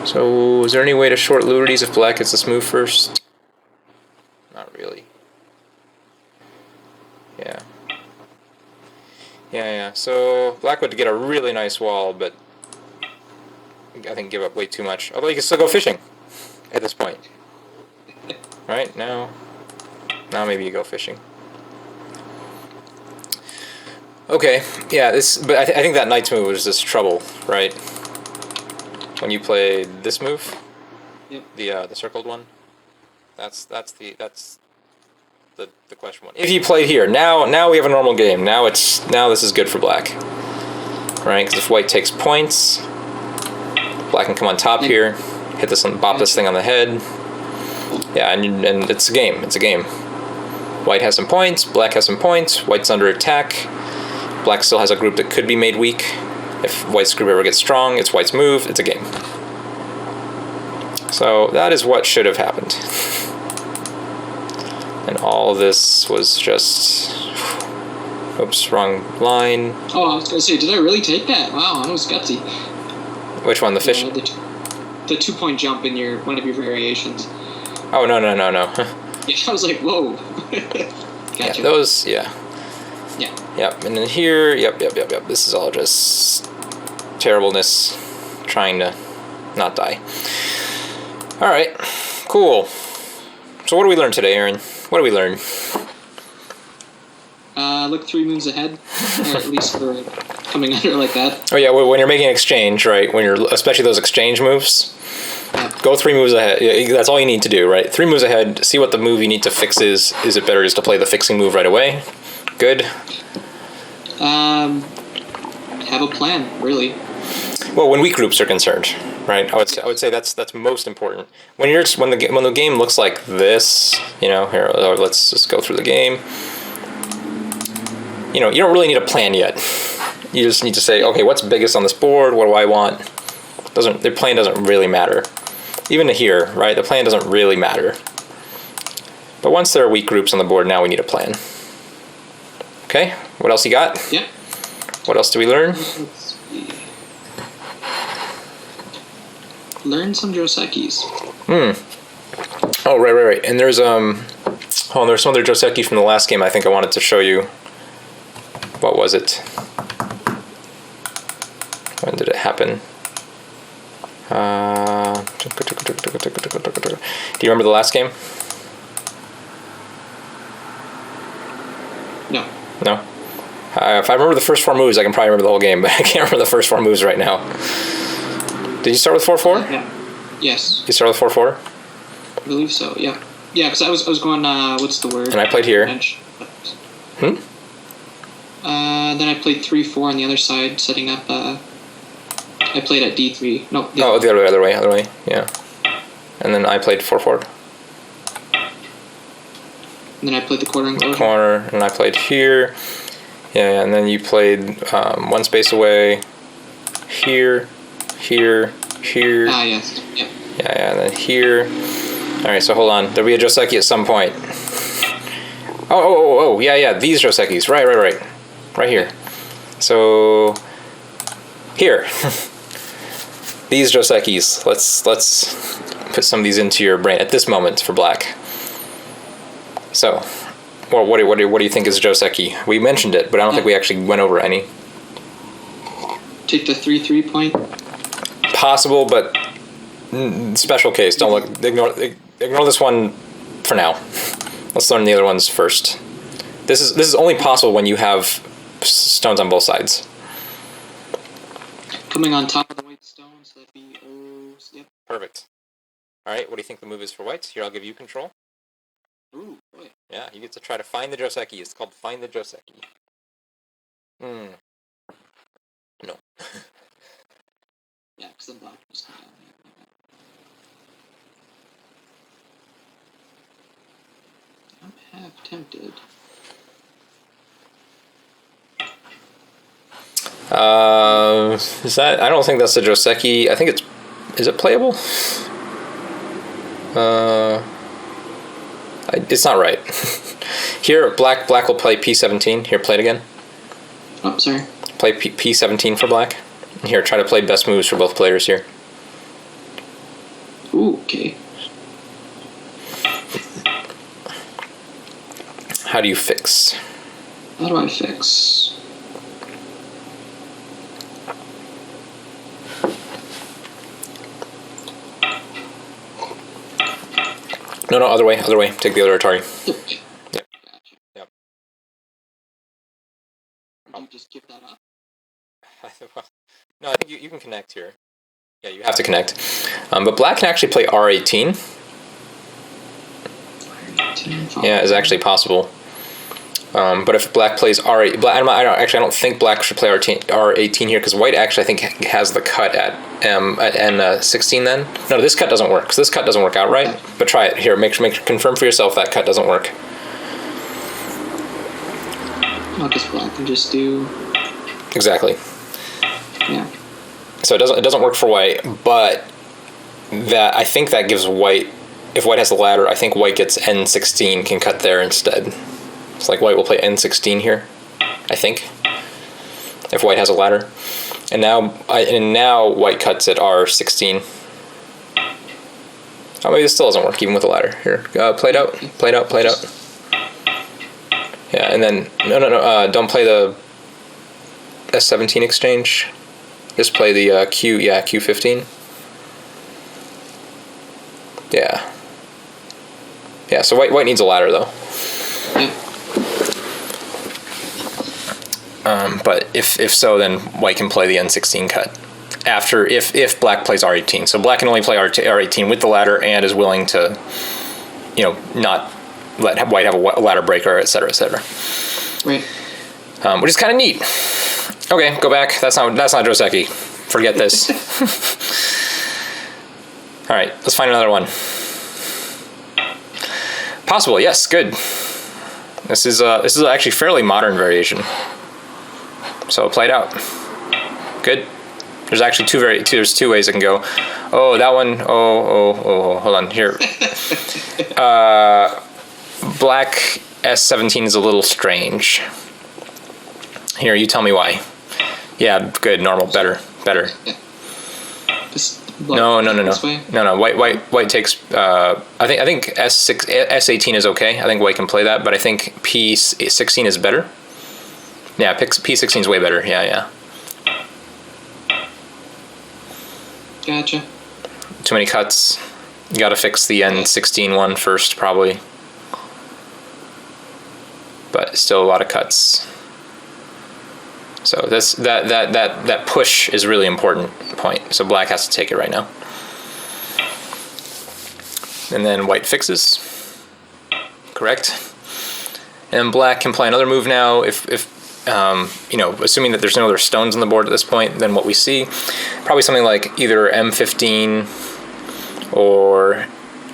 So, is there any way to short Lurides if Black gets this move first? Not really. Yeah. Yeah. So black would get a really nice wall, but I think give up way too much. Although you can still go fishing at this point. Right? Now maybe you go fishing. Okay, yeah, but I think that knight's move was just trouble, right? When you played this move, Yep. the circled one, that's the question one. If you played here, now we have a normal game. Now this is good for black, right? Because if white takes points, black can come on top here, hit this, bop this thing on the head. Yeah, and it's a game. It's a game. White has some points. Black has some points. White's under attack. Black still has a group that could be made weak. If white's group ever gets strong, it's white's move. It's a game. So that is what should have happened. And all of this was just... Oops, wrong line. Oh, I was gonna say, did I really take that? Wow, that was gutsy. Which one? The fish? The 2-point jump in one of your variations. Oh, no. Yeah, I was like, whoa. Gotcha. Yeah, those, yeah. Yeah. Yep, and then here, yep. This is all just terribleness, trying to not die. All right, cool. So what do we learn today, Aaron? What do we learn? Look 3 moves ahead, or at least for coming under like that. Oh yeah, when you're making an exchange, right? Especially those exchange moves, go 3 moves ahead. That's all you need to do, right? 3 moves ahead. See what the move you need to fix is. Is it better just to play the fixing move right away? Good. Have a plan, really. Well, when weak groups are concerned, right? I would say that's most important. When the game looks like this, here, let's just go through the game. You don't really need a plan yet. You just need to say, okay, what's biggest on this board? What do I want? The plan doesn't really matter. Even here, right? The plan doesn't really matter. But once there are weak groups on the board, now we need a plan. Okay, what else you got? Yeah. What else do we learn? Let's see. Learn some Josekis. Oh, right. And there's there's some other Joseki from the last game I think I wanted to show you. What was it? When did it happen? Do you remember the last game? No. No? If I remember the first 4 moves, I can probably remember the whole game, but I can't remember the first 4 moves right now. Did you start with 4-4? Yeah. Yes. You started with 4-4? I believe so, yeah. Yeah, because I was going, what's the word? And I played here. Bench. Hmm? Then I played 3-4 on the other side, setting up, I played at D3. No. The other way, yeah. And then I played 4-4. And then I played the quarter enclosure. Corner, and I played here. Yeah, and then you played 1 space away. Here. Ah, yes. Yep. Yeah, and then here. Alright, so hold on. There'll be a Joseki at some point. Oh, yeah, these Josekis. Right. Right here. So, here. These Josekis. Let's put some of these into your brain at this moment for black. So, well, what do you think is Joseki? We mentioned it, but I don't think we actually went over any. Take the 3-3 point. Possible, but special case. Don't ignore this one for now. Let's learn the other ones first. This is only possible when you have stones on both sides. Coming on top of the white stones, that'd be O's. Yep. Perfect. All right, what do you think the move is for whites? Here, I'll give you control. Ooh, boy. Yeah, you get to try to find the Joseki. It's called Find the Joseki. No. Yeah, because the block just come down here. I'm half tempted. Is that? I don't think that's the Joseki. I think it's. Is it playable? It's not right. Here, black will play P17. Here, play it again. Oh, sorry. Play P17 for black. Here, try to play best moves for both players here. Ooh, okay. How do you fix? How do I fix? No, other way. Take the other Atari. Okay. Yep. Gotcha. Yep. You just give that up. No, I think you can connect here. Yeah, you have to connect. But black can actually play R18. Yeah, it's actually possible. But if black plays R8, I don't think black should play R18 here, because white actually I think has the cut at N16 then. No, this cut doesn't work, because this cut doesn't work outright. But try it here. Confirm for yourself that cut doesn't work. Not just black can just do. Exactly. Yeah. So it doesn't work for white, but I think that gives white. If white has the ladder, I think white gets N16, can cut there instead. It's like white will play N16 here, I think, if white has a ladder. And now white cuts at R16. Oh, maybe this still doesn't work even with a ladder. Here, played out. Yeah, and then no, don't play the S17 exchange. Just play the Q15. Yeah. Yeah, so white needs a ladder though. But if so, then white can play the N16 cut after if black plays R18. So black can only play R18 with the ladder and is willing to, not let white have a ladder breaker, etc., etc. Right. Which is kind of neat. Okay, go back. That's not Joseki. Forget this. All right, let's find another one. Possible, yes, good. This is actually fairly modern variation. So it played out. Good. There's actually there's two ways it can go. Oh, that one. Oh, hold on here. Black S17 is a little strange. Here, you tell me why. Yeah, good, normal, better. No. White takes. I think S18 is okay. I think white can play that, but I think P16 is better. Yeah, P16 is way better. Yeah. Gotcha. Too many cuts. You got to fix the N16 one first, probably. But still a lot of cuts. So that push is a really important point. So black has to take it right now. And then white fixes. Correct. And black can play another move now. If assuming that there's no other stones on the board at this point, then what we see, probably something like either M15 or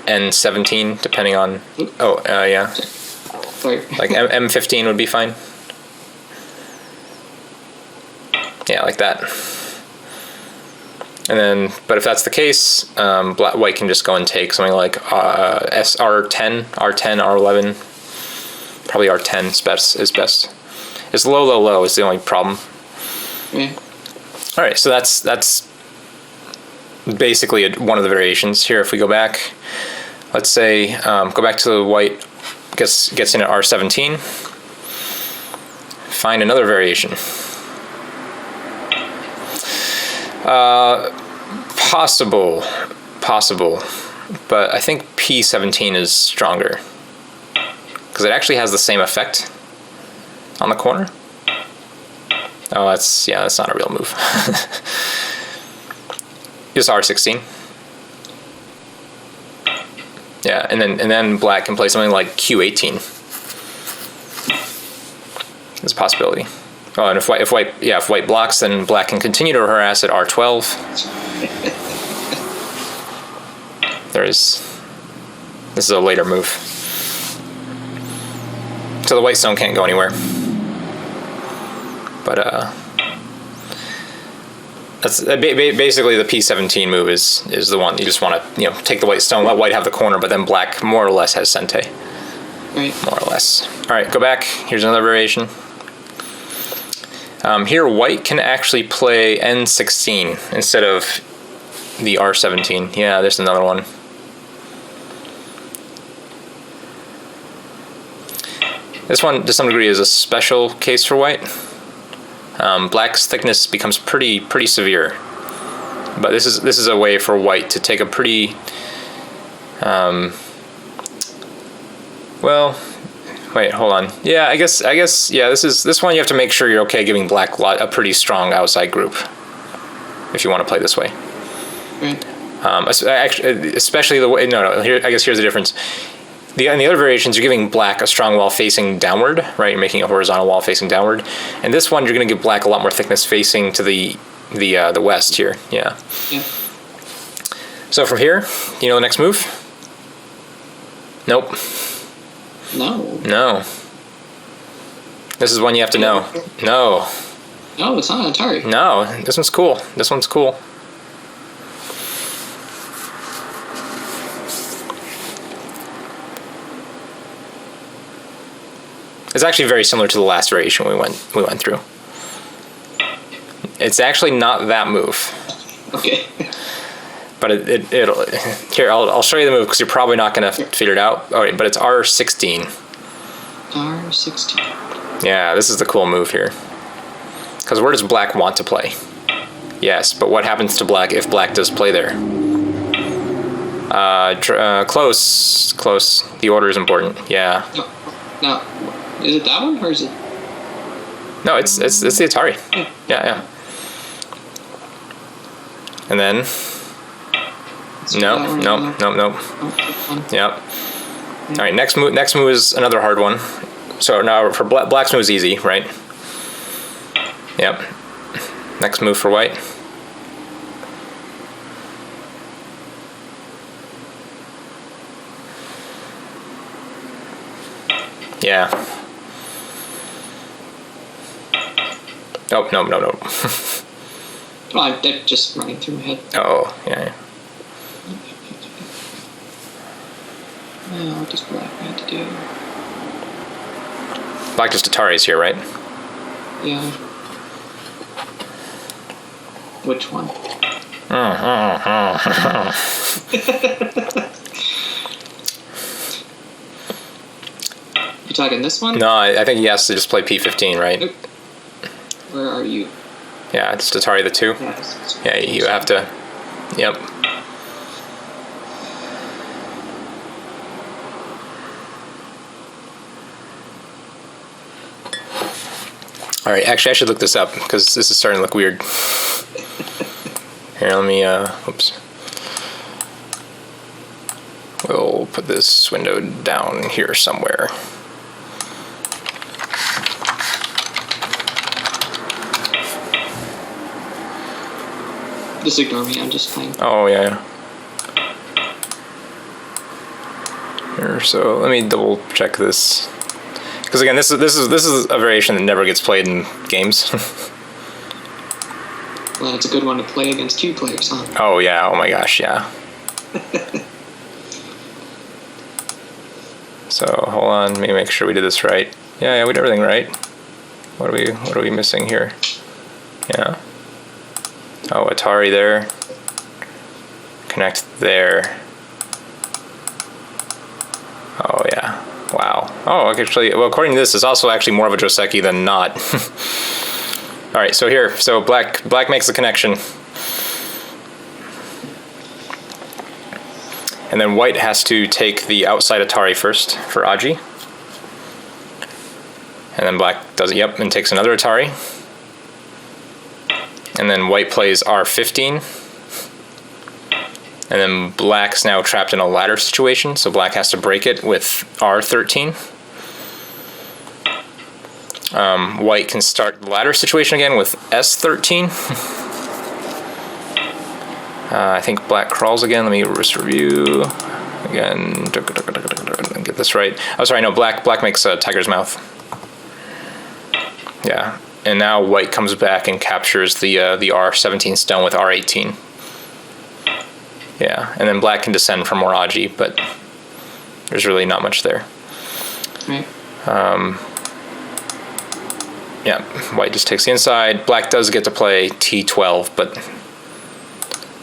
N17, depending on. Yeah. Sorry. Like M15 would be fine. Yeah, like that. And then, but if that's the case, white can just go and take something like R10, R11. Probably R10 is best. It's low is the only problem. Yeah. All right, so that's basically one of the variations here. If we go back, let's say go back to the white gets in at R17. Find another variation. Possible, but I think P17 is stronger because it actually has the same effect on the corner. Oh, that's not a real move. Just R16. Yeah, and then black can play something like Q18. There's a possibility. Oh, and if white blocks, then black can continue to harass at R12. This is a later move. So the white stone can't go anywhere. But that's basically the P17 move is the one you just want to take the white stone, let white have the corner, but then black more or less has Sente. Right. More or less. All right, go back. Here's another variation. Here, white can actually play N16 instead of the R17. Yeah, there's another one. This one, to some degree, is a special case for white. Black's thickness becomes pretty severe, but this is a way for white to take a pretty Well, wait, hold on. Yeah, I guess. Yeah, this one you have to make sure you're okay giving black a pretty strong outside group if you want to play this way. Right. Especially the way. No. Here, I guess here's the difference. In the other variations, you're giving black a strong wall facing downward, right? You're making a horizontal wall facing downward. And this one, you're going to give black a lot more thickness facing to the west here. Yeah. Yeah. So from here, you know the next move? Nope. No. This is one you have to know. No. No, it's not Atari. No, this one's cool. This one's cool. It's actually very similar to the last variation we went through. It's actually not that move. Okay. But it'll here. I'll show you the move because you're probably not gonna figure it out. Oh, wait, but it's R16. R16. Yeah, this is the cool move here. Because where does black want to play? Yes, but what happens to black if black does play there? Close. The order is important. Yeah. No. Is it that one or is it? No, it's the Atari. Yeah. And then. No. Yep. All right. Next move is another hard one. So now for black's move is easy, right? Yep. Next move for white. Yeah. Oh, no. Well, I'm just running through my head. Oh, yeah. What does black need to do? Black just Atari's here, right? Yeah. Which one? You talking this one? No, I think he has to just play P15, right? Where are you? Yeah, just Atari the 2. Yeah, you have to. Yep. All right, actually, I should look this up because this is starting to look weird. Here, let me. Oops. We'll put this window down here somewhere. Just ignore me. I'm just playing. Oh yeah. Here, so let me double check this. Because again, this is a variation that never gets played in games. Well, it's a good one to play against 2 players, huh? Oh yeah! Oh my gosh! Yeah. So hold on, let me make sure we did this right. Yeah, we did everything right. What are we missing here? Yeah. Oh, Atari there. Connect there. Oh yeah. Wow. Oh, actually, well, according to this, it's also actually more of a Joseki than not. All right, so here, so black makes the connection, and then white has to take the outside Atari first for Agie, and then black does it. Yep, and takes another Atari, and then white plays R15. And then black's now trapped in a ladder situation, so black has to break it with R13. White can start the ladder situation again with S13. I think black crawls again. Let me just review again. Get this right. Oh, sorry, no, black makes a tiger's mouth. Yeah, and now white comes back and captures the R17 stone with R18. Yeah, and then black can descend for more Agie, but there's really not much there. Right. Yeah, white just takes the inside. Black does get to play T12, but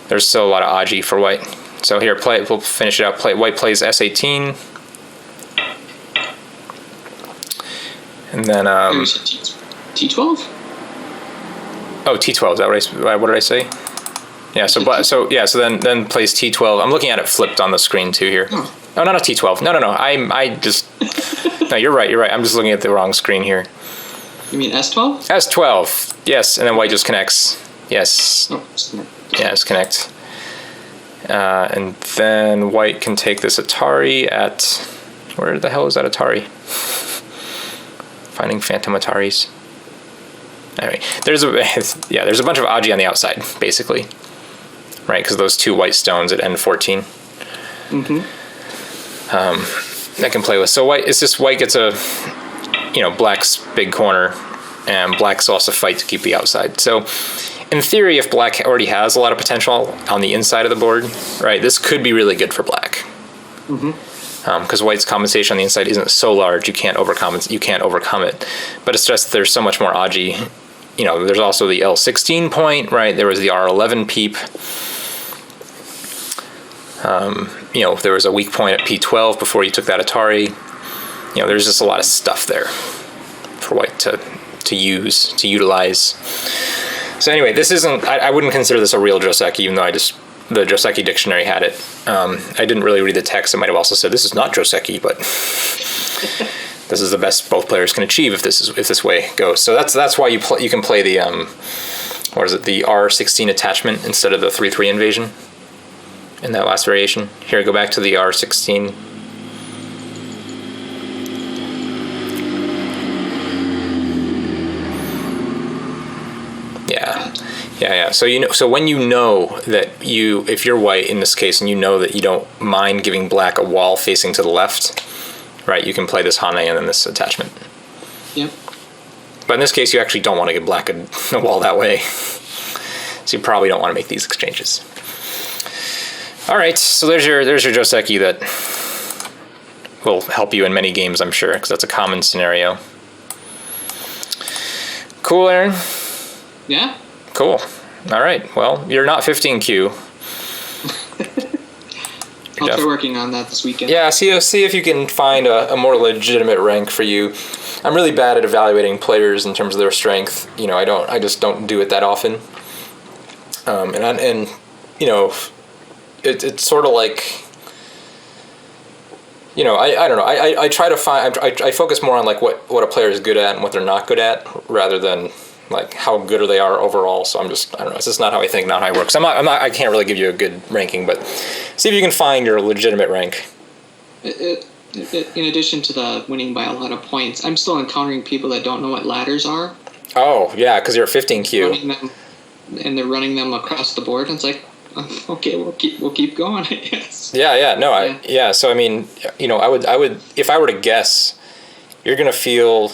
there's still a lot of Agie for white. So here, we'll finish it out. White plays S18. And then... T12? Oh, T12, is that what did I say? Yeah, so then plays T12. I'm looking at it flipped on the screen too here. Oh. Oh, not a T12. No. I just... No, you're right. I'm just looking at the wrong screen here. You mean S12? S12. Yes, and then white just connects. Yes. Oh, smart. Yeah, just connect. And then white can take this Atari at... Where the hell is that Atari? Finding phantom Ataris. Anyway, there's a bunch of Agie on the outside, basically. Right, because those 2 white stones at N14. That can play with. So white, it's just white gets a, black's big corner, and black's also fight to keep the outside. So in theory, if black already has a lot of potential on the inside of the board, right, this could be really good for black. Because white's compensation on the inside isn't so large, you can't overcome it. But it's just there's so much more Agie. There's also the L16 point, right? There was the R11 peep. There was a weak point at P12 before you took that Atari. There's just a lot of stuff there for white to utilize. So anyway, this isn't, I wouldn't consider this a real Joseki, even though the Joseki dictionary had it. I didn't really read the text. It might have also said this is not Joseki, but this is the best both players can achieve if this way goes. So that's why you can play the the R16 attachment instead of the 3/3 invasion in that last variation. Here, go back to the R16. Yeah. So when you know that if you're white in this case, and you know that you don't mind giving black a wall facing to the left, right? You can play this Hane and then this attachment. Yep. But in this case, you actually don't want to give black a wall that way, so you probably don't want to make these exchanges. All right, so there's your Joseki that will help you in many games, I'm sure, because that's a common scenario. Cool, Aaron? Yeah. Cool. All right. Well, you're not 15Q. I'll try working on that this weekend. Yeah, see if you can find a more legitimate rank for you. I'm really bad at evaluating players in terms of their strength. I just don't do it that often. It's sort of like, I don't know. I try to find. I focus more on like what a player is good at and what they're not good at, rather than like how good they are overall. So I don't know. It's just not how I think, not how I work. So I can't really give you a good ranking, but see if you can find your legitimate rank. In addition to the winning by a lot of points, I'm still encountering people that don't know what ladders are. Oh yeah, because you're 15Q. And they're running them across the board, and it's like, okay, we'll keep going, I guess. Yeah. No, So I mean, I would if I were to guess, you're gonna feel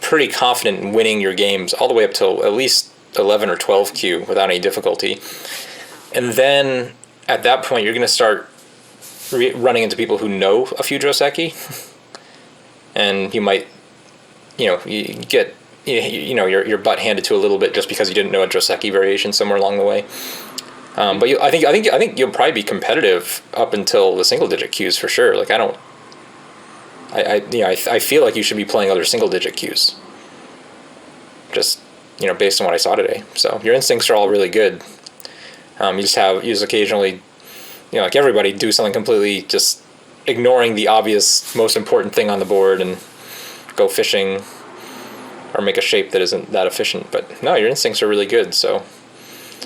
pretty confident in winning your games all the way up till at least 11 or 12Q without any difficulty, and then at that point you're gonna start running into people who know a few Joseki, and you might, you get your butt handed to a little bit just because you didn't know a Joseki variation somewhere along the way. But I think you'll probably be competitive up until the single digit Qs for sure. Like I feel like you should be playing other single digit Qs. Just based on what I saw today. So your instincts are all really good. You just occasionally, like everybody, do something completely just ignoring the obvious, most important thing on the board and go fishing or make a shape that isn't that efficient. But no, your instincts are really good. So.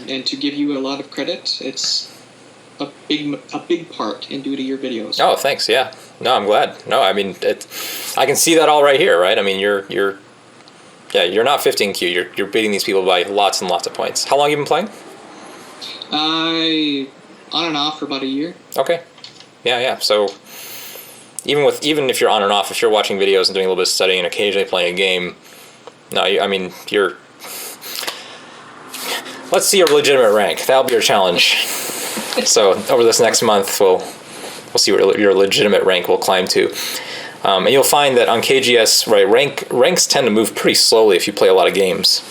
And to give you a lot of credit, it's a big part in due to your videos. Oh, thanks. Yeah. No, I'm glad. No, I mean, I can see that all right here, right? I mean, you're not 15Q. You're beating these people by lots and lots of points. How long have you been playing? On and off for about a year. Okay. Yeah. So even if you're on and off, if you're watching videos and doing a little bit of studying and occasionally playing a game, no, you're. Let's see your legitimate rank. That'll be your challenge. So over this next month, we'll see what your legitimate rank will climb to. And you'll find that on KGS, right, ranks tend to move pretty slowly if you play a lot of games.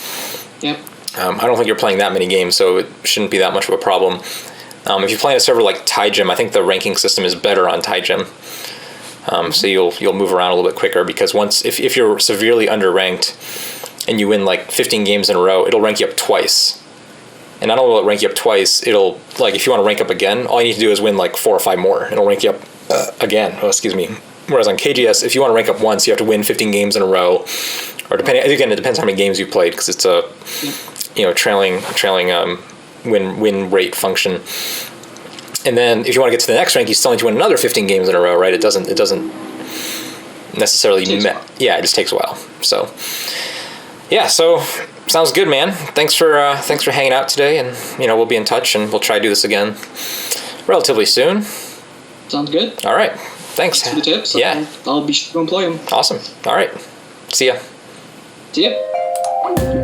Yep. I don't think you're playing that many games, so it shouldn't be that much of a problem. If you play a server like Taijim, I think the ranking system is better on Taijim. So you'll move around a little bit quicker, because if you're severely underranked and you win like 15 games in a row, it'll rank you up twice. And not only will it rank you up twice, it'll, like, if you want to rank up again, all you need to do is win like 4 or 5 more. It'll rank you up again. Oh, excuse me. Whereas on KGS, if you want to rank up once, you have to win 15 games in a row, or depending. Again, it depends how many games you've played because it's a trailing win rate function. And then if you want to get to the next rank, you still need to win another 15 games in a row, right? It doesn't necessarily it just takes a while. So yeah, so sounds good, man. Thanks for hanging out today, and we'll be in touch, and we'll try to do this again relatively soon. Sounds good. All right. Thanks for the tips. Yeah, I'll be sure to employ them. Awesome. All right. See ya. See ya.